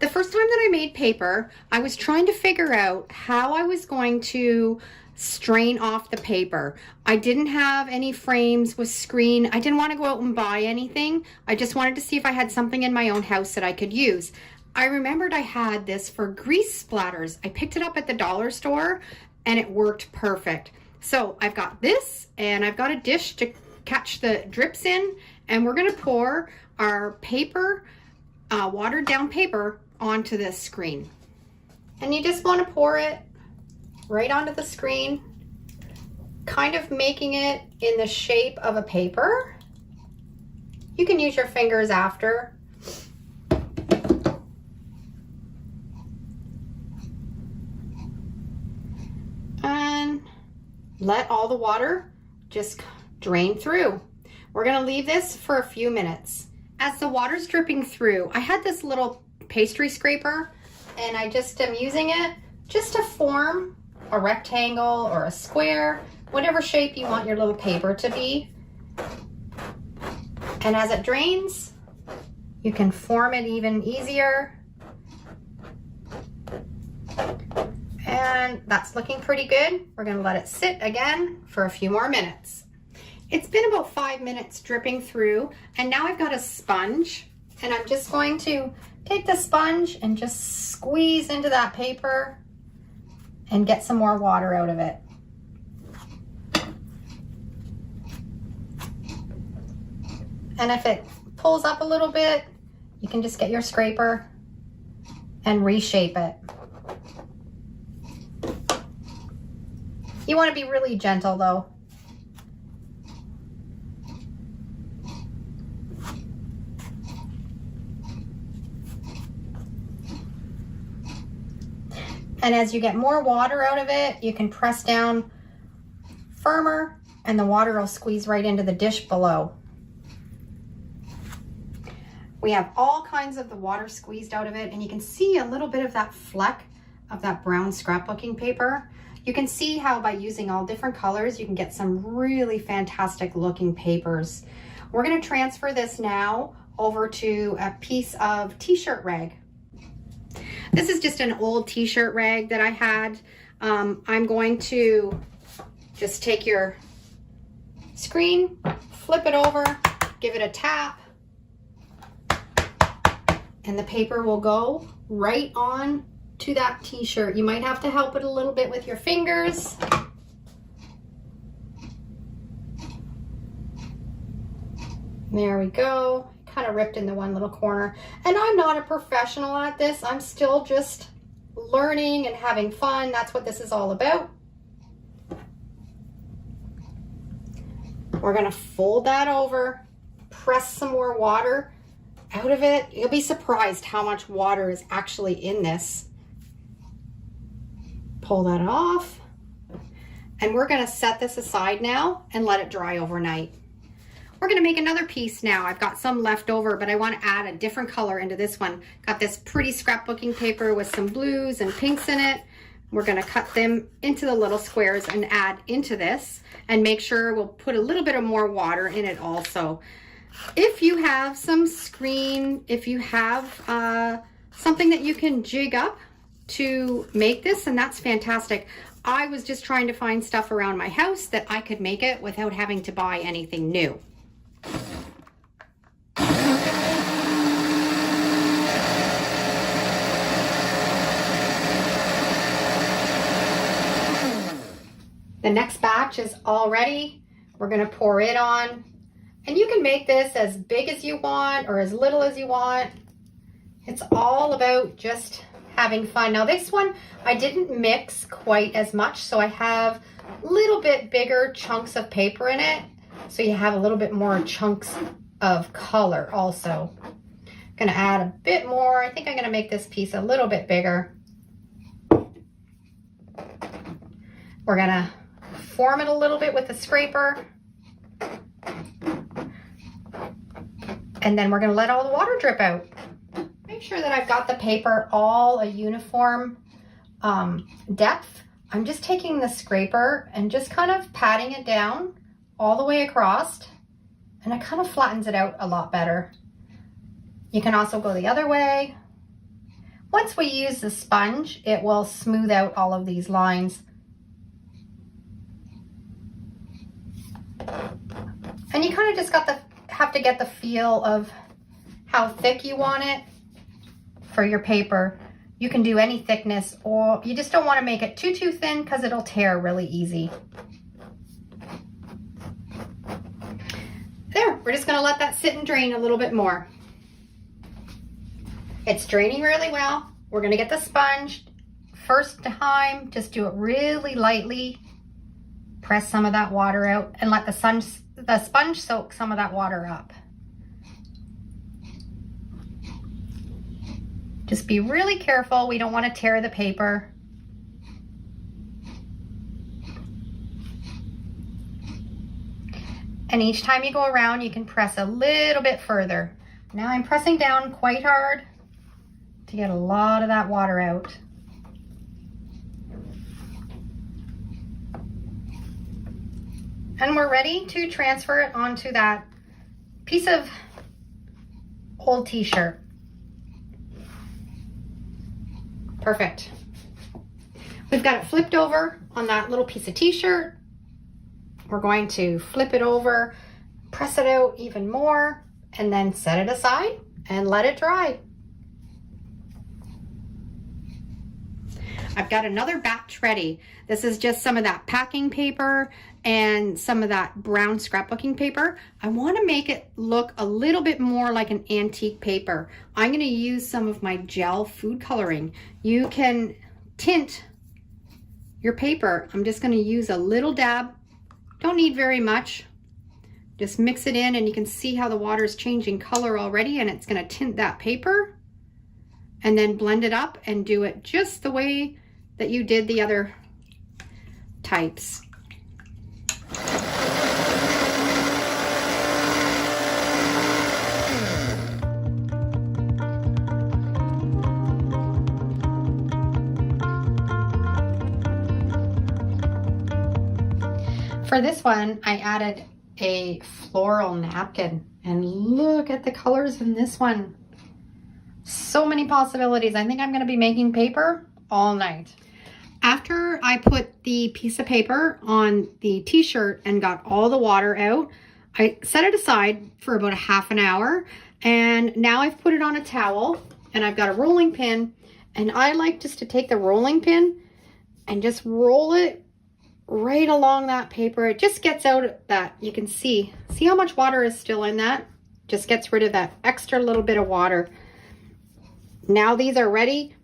The first time that I made paper, I was trying to figure out how I was going to strain off the paper. I didn't have any frames with screen. I didn't want to go out and buy anything. I just wanted to see if I had something in my own house that I could use. I remembered I had this for grease splatters. I picked it up at the dollar store and it worked perfect. So I've got this and I've got a dish to catch the drips in, and we're going to pour our paper, watered down paper, onto this screen. And you just want to pour it right onto the screen, kind of making it in the shape of a paper. You can use your fingers after. And let all the water just drain through. We're going to leave this for a few minutes. As the water's dripping through, I had this little pastry scraper, and I just am using it just to form a rectangle or a square, whatever shape you want your little paper to be. And as it drains, you can form it even easier. And that's looking pretty good. We're going to let it sit again for a few more minutes. It's been about 5 minutes dripping through, and now I've got a sponge, and I'm just going to take the sponge and just squeeze into that paper and get some more water out of it. And if it pulls up a little bit, you can just get your scraper and reshape it. You want to be really gentle though. And as you get more water out of it, you can press down firmer and the water will squeeze right into the dish below. We have all kinds of the water squeezed out of it, and you can see a little bit of that fleck of that brown scrapbooking paper. You can see how by using all different colors, you can get some really fantastic looking papers. We're going to transfer this now over to a piece of t-shirt rag. This is just an old t-shirt rag that I had. I'm going to just take your screen, flip it over, give it a tap, and the paper will go right on to that t-shirt. You might have to help it a little bit with your fingers. There we go. Kind of ripped in the one little corner. And I'm not a professional at this. I'm still just learning and having fun. That's what this is all about. We're gonna fold that over, press some more water out of it. You'll be surprised how much water is actually in this. Pull that off. And we're gonna set this aside now and let it dry overnight. We're gonna make another piece now. I've got some left over, but I wanna add a different color into this one. Got this pretty scrapbooking paper with some blues and pinks in it. We're gonna cut them into the little squares and add into this, and make sure we'll put a little bit of more water in it also. If you have some screen, if you have something that you can jig up to make this, and that's fantastic. I was just trying to find stuff around my house that I could make it without having to buy anything new. The next batch is all ready. We're gonna pour it on. And you can make this as big as you want or as little as you want. It's all about just having fun. Now this one, I didn't mix quite as much, so I have a little bit bigger chunks of paper in it. So you have a little bit more chunks of color also. Gonna add a bit more. I think I'm gonna make this piece a little bit bigger. We're gonna form it a little bit with the scraper. And then we're gonna let all the water drip out. Make sure that I've got the paper all a uniform depth. I'm just taking the scraper and just kind of patting it down all the way across, and it kind of flattens it out a lot better. You can also go the other way. Once we use the sponge, it will smooth out all of these lines. And you kind of just have to get the feel of how thick you want it for your paper. You can do any thickness, or you just don't want to make it too thin because it'll tear really easy. There, we're just going to let that sit and drain a little bit more. It's draining really well. We're going to get the sponge. First time, just do it really lightly. Press some of that water out and let the sponge soak some of that water up. Just be really careful. We don't want to tear the paper. And each time you go around, you can press a little bit further. Now I'm pressing down quite hard to get a lot of that water out. And we're ready to transfer it onto that piece of old t-shirt. Perfect. We've got it flipped over on that little piece of t-shirt. We're going to flip it over, press it out even more, and then set it aside and let it dry. I've got another batch ready. This is just some of that packing paper and some of that brown scrapbooking paper. I want to make it look a little bit more like an antique paper. I'm going to use some of my gel food coloring. You can tint your paper. I'm just going to use a little dab. Don't need very much. Just mix it in and you can see how the water is changing color already, and it's going to tint that paper. And then blend it up and do it just the way that you did the other types. For this one, I added a floral napkin, and look at the colors in this one. So many possibilities. I think I'm going to be making paper all night. After I put the piece of paper on the t-shirt and got all the water out, I set it aside for about a half an hour, and now I've put it on a towel and I've got a rolling pin, and I like just to take the rolling pin and just roll it right along that paper. It just gets out that, you can see how much water is still in that. Just gets rid of that extra little bit of water. Now these are ready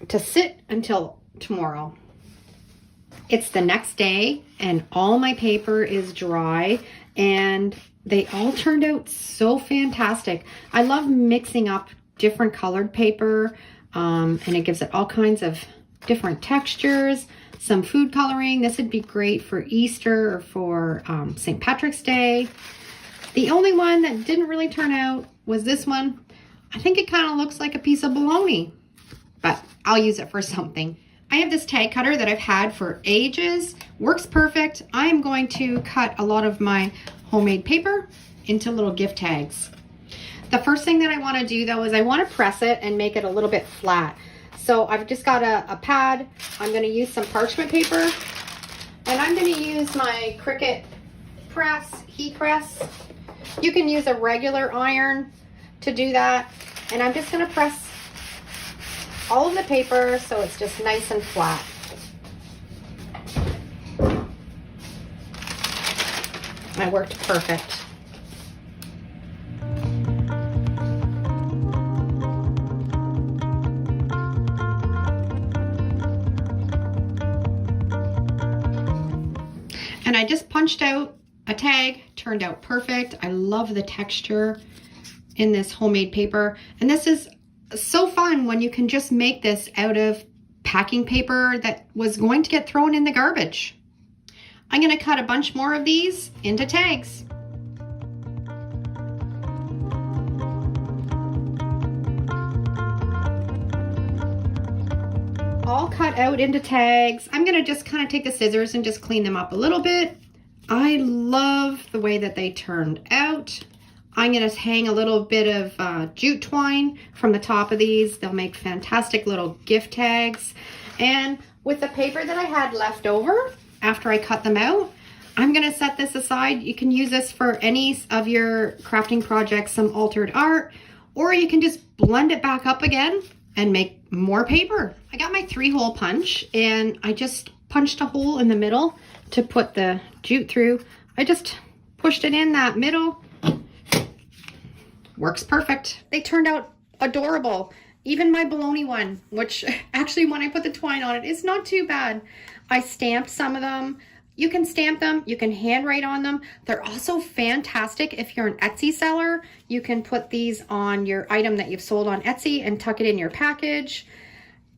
to sit until tomorrow. It's the next day and all my paper is dry and they all turned out so fantastic. I love mixing up different colored paper and it gives it all kinds of different textures, some food coloring. This would be great for Easter or for St. Patrick's Day. The only one that didn't really turn out was this one. I think it kind of looks like a piece of bologna, but I'll use it for something. I have this tag cutter that I've had for ages. Works perfect. I'm going to cut a lot of my homemade paper into little gift tags. The first thing that I want to do though is I want to press it and make it a little bit flat. So I've just got a pad. I'm going to use some parchment paper and I'm going to use my Cricut press, heat press. You can use a regular iron to do that. And I'm just going to press all of the paper so it's just nice and flat. That worked perfect. And I just punched out a tag, turned out perfect. I love the texture in this homemade paper. And this is so fun when you can just make this out of packing paper that was going to get thrown in the garbage. I'm going to cut a bunch more of these into tags. All cut out into tags. I'm going to just kind of take the scissors and just clean them up a little bit. I love the way that they turned out. I'm going to hang a little bit of jute twine from the top of these. They'll make fantastic little gift tags. And with the paper that I had left over after I cut them out, I'm going to set this aside. You can use this for any of your crafting projects, some altered art, or you can just blend it back up again and make more paper. I got my 3-hole punch and I just punched a hole in the middle to put the jute through. I just pushed it in that middle. Works perfect. They turned out adorable. Even my bologna one, which actually when I put the twine on it, it's not too bad. I stamped some of them. You can stamp them, you can handwrite on them. They're also fantastic if you're an Etsy seller. You can put these on your item that you've sold on Etsy and tuck it in your package.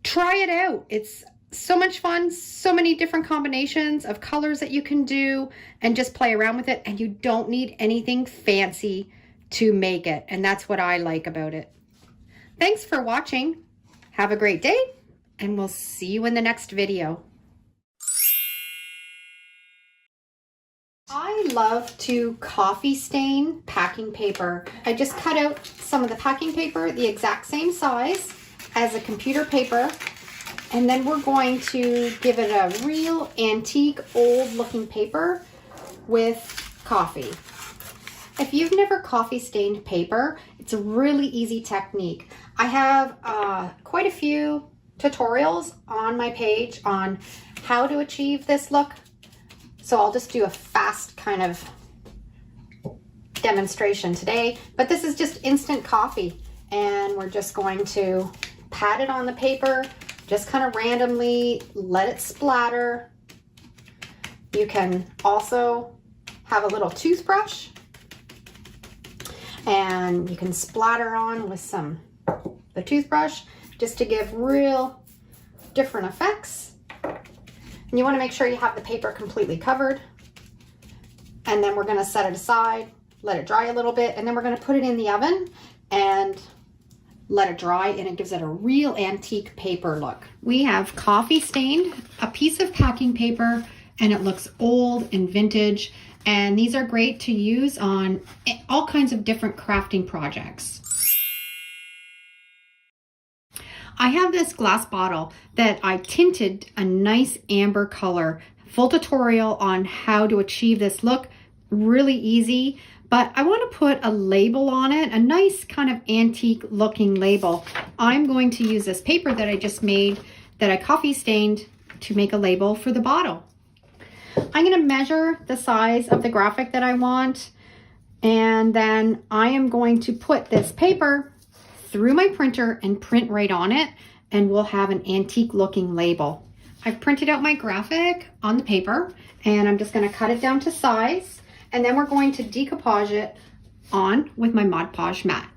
Try it out. It's so much fun, so many different combinations of colors that you can do and just play around with it. And you don't need anything fancy to make it. And that's what I like about it. Thanks for watching. Have a great day and we'll see you in the next video. I love to coffee stain packing paper. I just cut out some of the packing paper the exact same size as a computer paper. And then we're going to give it a real antique, old looking paper with coffee. If you've never coffee stained paper, it's a really easy technique. I have quite a few tutorials on my page on how to achieve this look. So I'll just do a fast kind of demonstration today, but this is just instant coffee and we're just going to pat it on the paper, just kind of randomly let it splatter. You can also have a little toothbrush and you can splatter on with the toothbrush just to give real different effects. And you want to make sure you have the paper completely covered. And then we're going to set it aside, let it dry a little bit, and then we're going to put it in the oven and let it dry, and it gives it a real antique paper look. We have coffee stained a piece of packing paper and it looks old and vintage, and these are great to use on all kinds of different crafting projects. I have this glass bottle that I tinted a nice amber color. Full tutorial on how to achieve this look. Really easy, but I want to put a label on it, a nice kind of antique looking label. I'm going to use this paper that I just made that I coffee stained to make a label for the bottle. I'm going to measure the size of the graphic that I want, and then I am going to put this paper through my printer and print right on it. and we'll have an antique looking label. I've printed out my graphic on the paper, and I'm just going to cut it down to size, and then we're going to decoupage it on with my Mod Podge mat.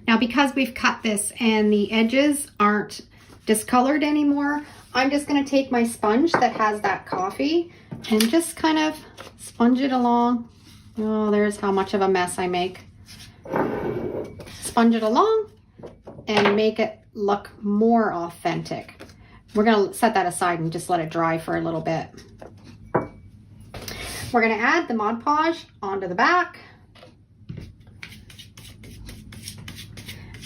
Now, because we've cut this and the edges aren't discolored anymore, I'm just going to take my sponge that has that coffee and just kind of sponge it along. Oh, there's how much of a mess I make. Sponge it along and make it look more authentic. We're going to set that aside and just let it dry for a little bit. We're going to add the Mod Podge onto the back.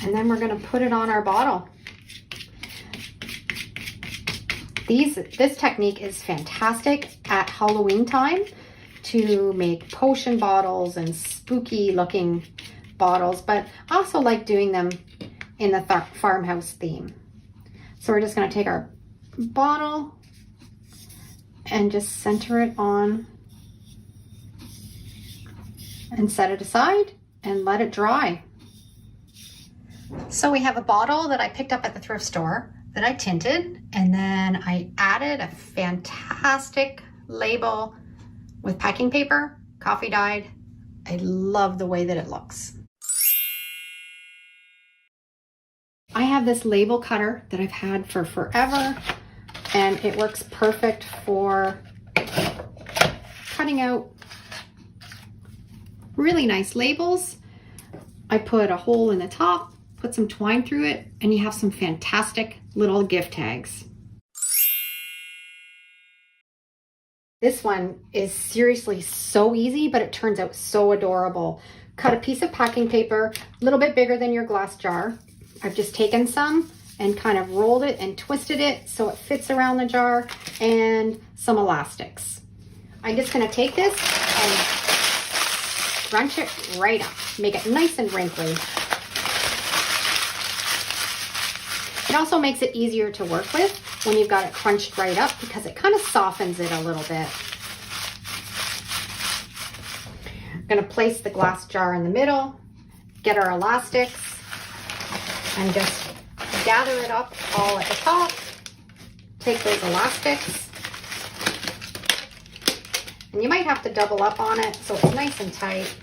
And then we're going to put it on our bottle. This technique is fantastic at Halloween time to make potion bottles and spooky looking bottles, but I also like doing them in the farmhouse theme. So we're just going to take our bottle and just center it on and set it aside and let it dry. So we have a bottle that I picked up at the thrift store that I tinted, and then I added a fantastic label with packing paper, coffee dyed. I love the way that it looks. I have this label cutter that I've had for forever, and it works perfect for cutting out really nice labels. I put a hole in the top, put some twine through it, and you have some fantastic little gift tags. This one is seriously so easy, but it turns out so adorable. Cut a piece of packing paper, a little bit bigger than your glass jar. I've just taken some and kind of rolled it and twisted it so it fits around the jar, and some elastics. I'm just going to take this and crunch it right up, make it nice and wrinkly. It also makes it easier to work with when you've got it crunched right up, because it kind of softens it a little bit. I'm going to place the glass jar in the middle, get our elastics, and just gather it up all at the top. Take those elastics, and you might have to double up on it so it's nice and tight.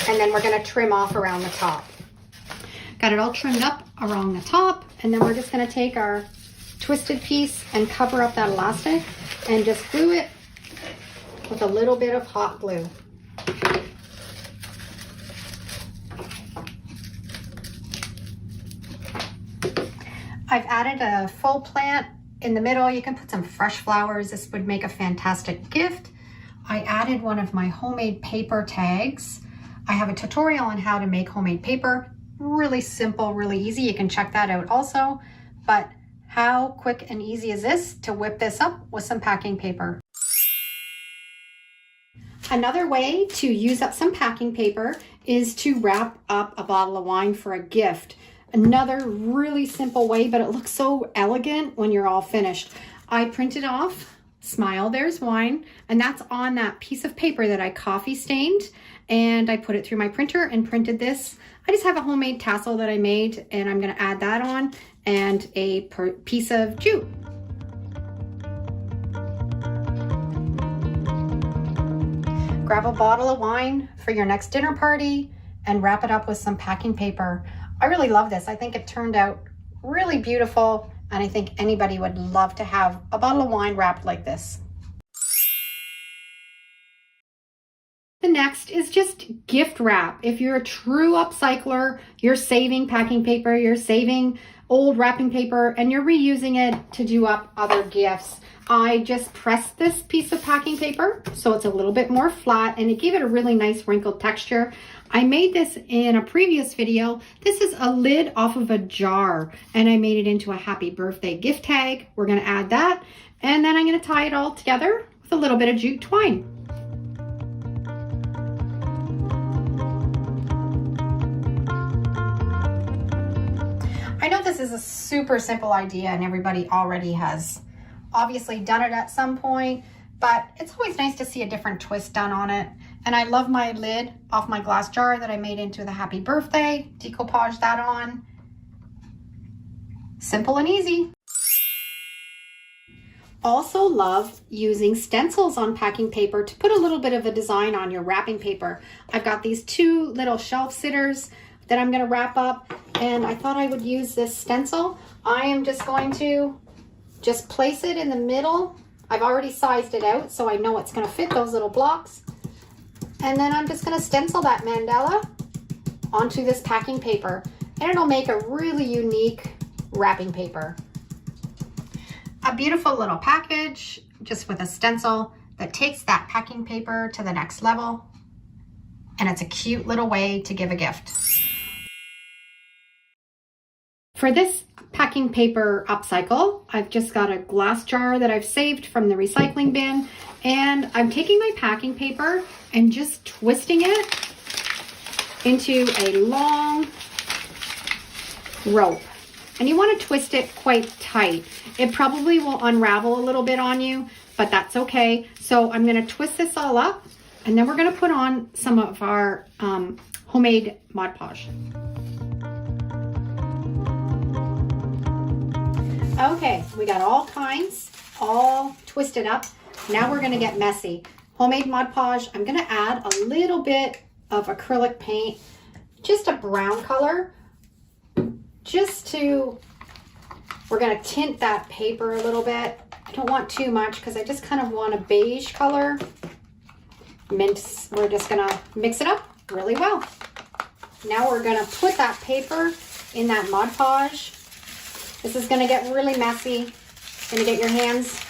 And then we're going to trim off around the top. Got it all trimmed up around the top, and then we're just going to take our twisted piece and cover up that elastic and just glue it with a little bit of hot glue. I've added a faux plant in the middle. You can put some fresh flowers. This would make a fantastic gift. I added one of my homemade paper tags. I have a tutorial on how to make homemade paper. Really simple, really easy. You can check that out also. But how quick and easy is this to whip this up with some packing paper? Another way to use up some packing paper is to wrap up a bottle of wine for a gift. Another really simple way, but it looks so elegant when you're all finished. I printed off, smile, there's wine, and that's on that piece of paper that I coffee stained, and I put it through my printer and printed this. I just have a homemade tassel that I made, and I'm going to add that on, and a piece of jute. Grab a bottle of wine for your next dinner party and wrap it up with some packing paper. I really love this. I think it turned out really beautiful, and I think anybody would love to have a bottle of wine wrapped like this. The next is just gift wrap. If you're a true upcycler, you're saving packing paper, you're saving old wrapping paper, and you're reusing it to do up other gifts. I just pressed this piece of packing paper so it's a little bit more flat, and it gave it a really nice wrinkled texture. I made this in a previous video. This is a lid off of a jar, and I made it into a happy birthday gift tag. We're going to add that, and then I'm going to tie it all together with a little bit of jute twine. I know this is a super simple idea and everybody already has obviously done it at some point, but it's always nice to see a different twist done on it. And I love my lid off my glass jar that I made into the happy birthday. Decoupage that on. Simple and easy. Also love using stencils on packing paper to put a little bit of a design on your wrapping paper. I've got these two little shelf sitters that I'm going to wrap up, and I thought I would use this stencil. I am just going to just place it in the middle. I've already sized it out so I know it's going to fit those little blocks. And then I'm just going to stencil that mandala onto this packing paper, and it'll make a really unique wrapping paper. A beautiful little package just with a stencil that takes that packing paper to the next level, and it's a cute little way to give a gift. For this packing paper upcycle, I've just got a glass jar that I've saved from the recycling bin, and I'm taking my packing paper and just twisting it into a long rope. And you want to twist it quite tight. It probably will unravel a little bit on you, but that's okay. So I'm going to twist this all up, and then we're going to put on some of our homemade Mod Podge. Okay, we got all kinds, all twisted up. Now we're going to get messy. Homemade Mod Podge, I'm going to add a little bit of acrylic paint, just a brown color. We're going to tint that paper a little bit. I don't want too much because I just kind of want a beige color. We're just going to mix it up really well. Now we're going to put that paper in that Mod Podge. This is going to get really messy. Going to get your hands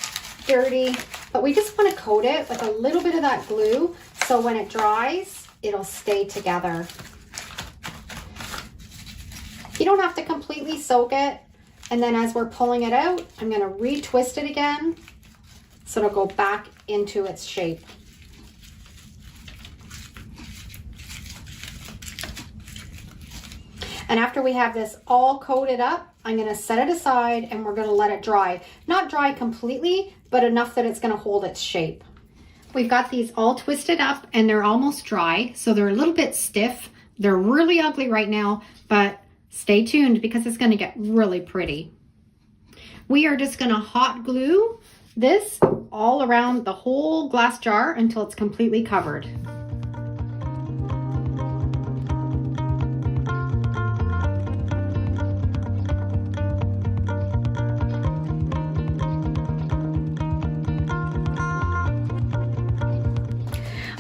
dirty, but we just want to coat it with a little bit of that glue so when it dries, it'll stay together. You don't have to completely soak it, and then as we're pulling it out, I'm going to retwist it again so it'll go back into its shape. And after we have this all coated up, I'm going to set it aside and we're going to let it dry. Not dry completely, but enough that it's going to hold its shape. We've got these all twisted up and they're almost dry, so they're a little bit stiff. They're really ugly right now, but stay tuned because it's going to get really pretty. We are just going to hot glue this all around the whole glass jar until it's completely covered.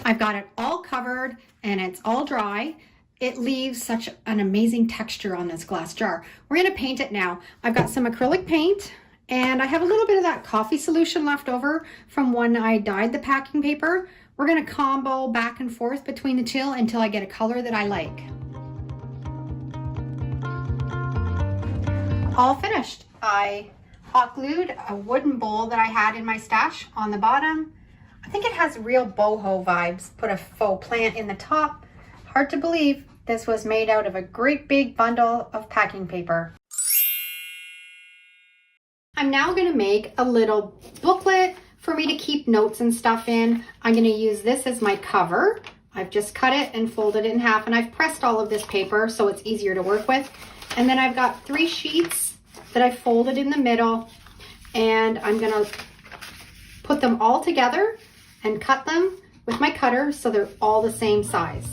I've got it all covered and it's all dry. It leaves such an amazing texture on this glass jar. We're going to paint it now. I've got some acrylic paint and I have a little bit of that coffee solution left over from when I dyed the packing paper. We're going to combo back and forth between the two until I get a color that I like. All finished. I hot glued a wooden bowl that I had in my stash on the bottom. I think it has real boho vibes. Put a faux plant in the top. Hard to believe this was made out of a great big bundle of packing paper. I'm now going to make a little booklet for me to keep notes and stuff in. I'm going to use this as my cover. I've just cut it and folded it in half, and I've pressed all of this paper so it's easier to work with. And then I've got 3 sheets that I folded in the middle, and I'm going to put them all together and cut them with my cutter so they're all the same size.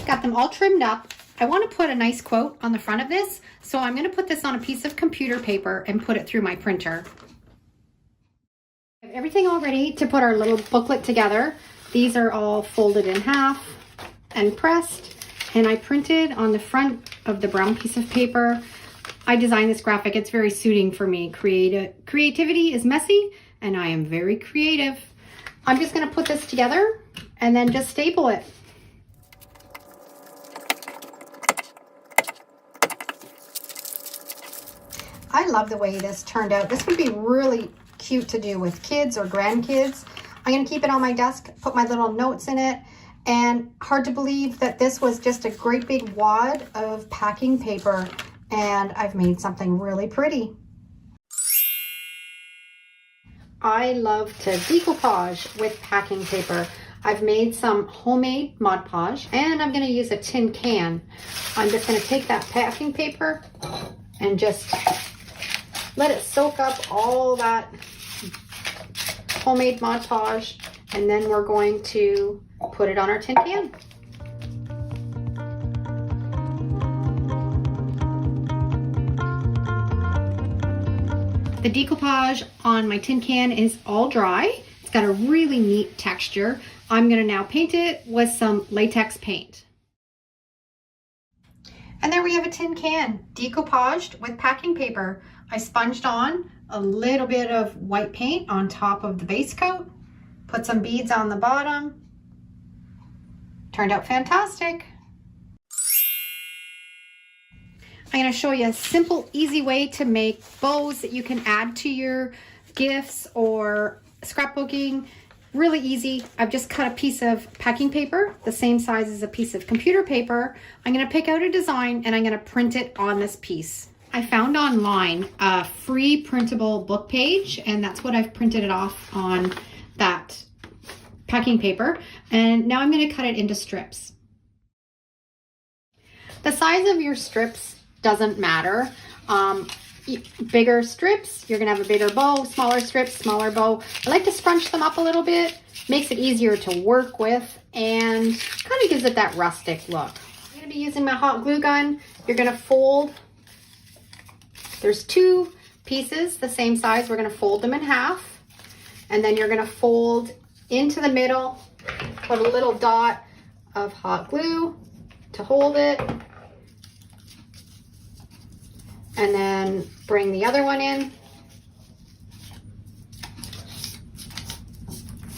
Got them all trimmed up. I want to put a nice quote on the front of this, so I'm going to put this on a piece of computer paper and put it through my printer. I have everything all ready to put our little booklet together. These are all folded in half and pressed, and I printed on the front of the brown piece of paper. I designed this graphic. It's very suiting for me. Creativity is messy, and I am very creative. I'm just going to put this together and then just staple it. I love the way this turned out. This would be really cute to do with kids or grandkids. I'm going to keep it on my desk, put my little notes in it, and hard to believe that this was just a great big wad of packing paper, and I've made something really pretty. I love to decoupage with packing paper. I've made some homemade Mod Podge, and I'm going to use a tin can. I'm just going to take that packing paper and just let it soak up all that homemade Mod Podge, and then we're going to put it on our tin can. The decoupage on my tin can is all dry. It's got a really neat texture. I'm going to now paint it with some latex paint. And there we have a tin can, decoupaged with packing paper. I sponged on a little bit of white paint on top of the base coat, put some beads on the bottom. Turned out fantastic. I'm going to show you a simple, easy way to make bows that you can add to your gifts or scrapbooking. Really easy. I've just cut a piece of packing paper, the same size as a piece of computer paper. I'm going to pick out a design and I'm going to print it on this piece. I found online a free printable book page, and that's what I've printed it off on that packing paper. And now I'm going to cut it into strips. The size of your strips doesn't matter. Bigger strips, you're gonna have a bigger bow. Smaller strips, smaller bow. I like to scrunch them up a little bit. Makes it easier to work with and kind of gives it that rustic look. I'm gonna be using my hot glue gun. You're gonna fold. There's two pieces the same size. We're gonna fold them in half, and then you're gonna fold into the middle, put a little dot of hot glue to hold it, and then bring the other one in.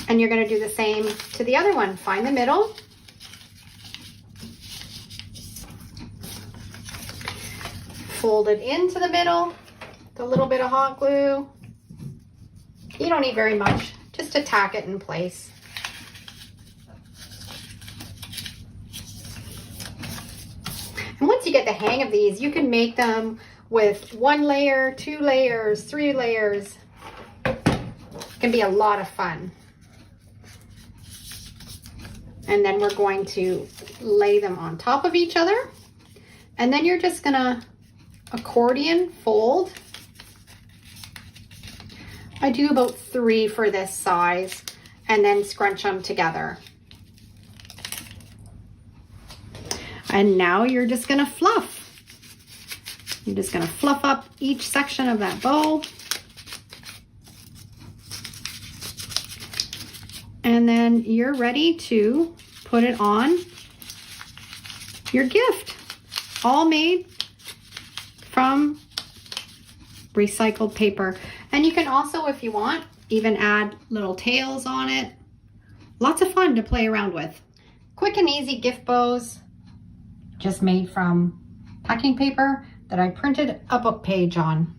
And you're going to do the same to the other one. Find the middle. Fold it into the middle with a little bit of hot glue. You don't need very much, just to tack it in place. And once you get the hang of these, you can make them with 1 layer, 2 layers, 3 layers. It can be a lot of fun. And then we're going to lay them on top of each other. And then you're just gonna accordion fold. I do about 3 for this size, and then scrunch them together. And now you're just gonna fluff. You're just going to fluff up each section of that bow. And then you're ready to put it on your gift. All made from recycled paper. And you can also, if you want, even add little tails on it. Lots of fun to play around with. Quick and easy gift bows, just made from packing paper that I printed a book page on.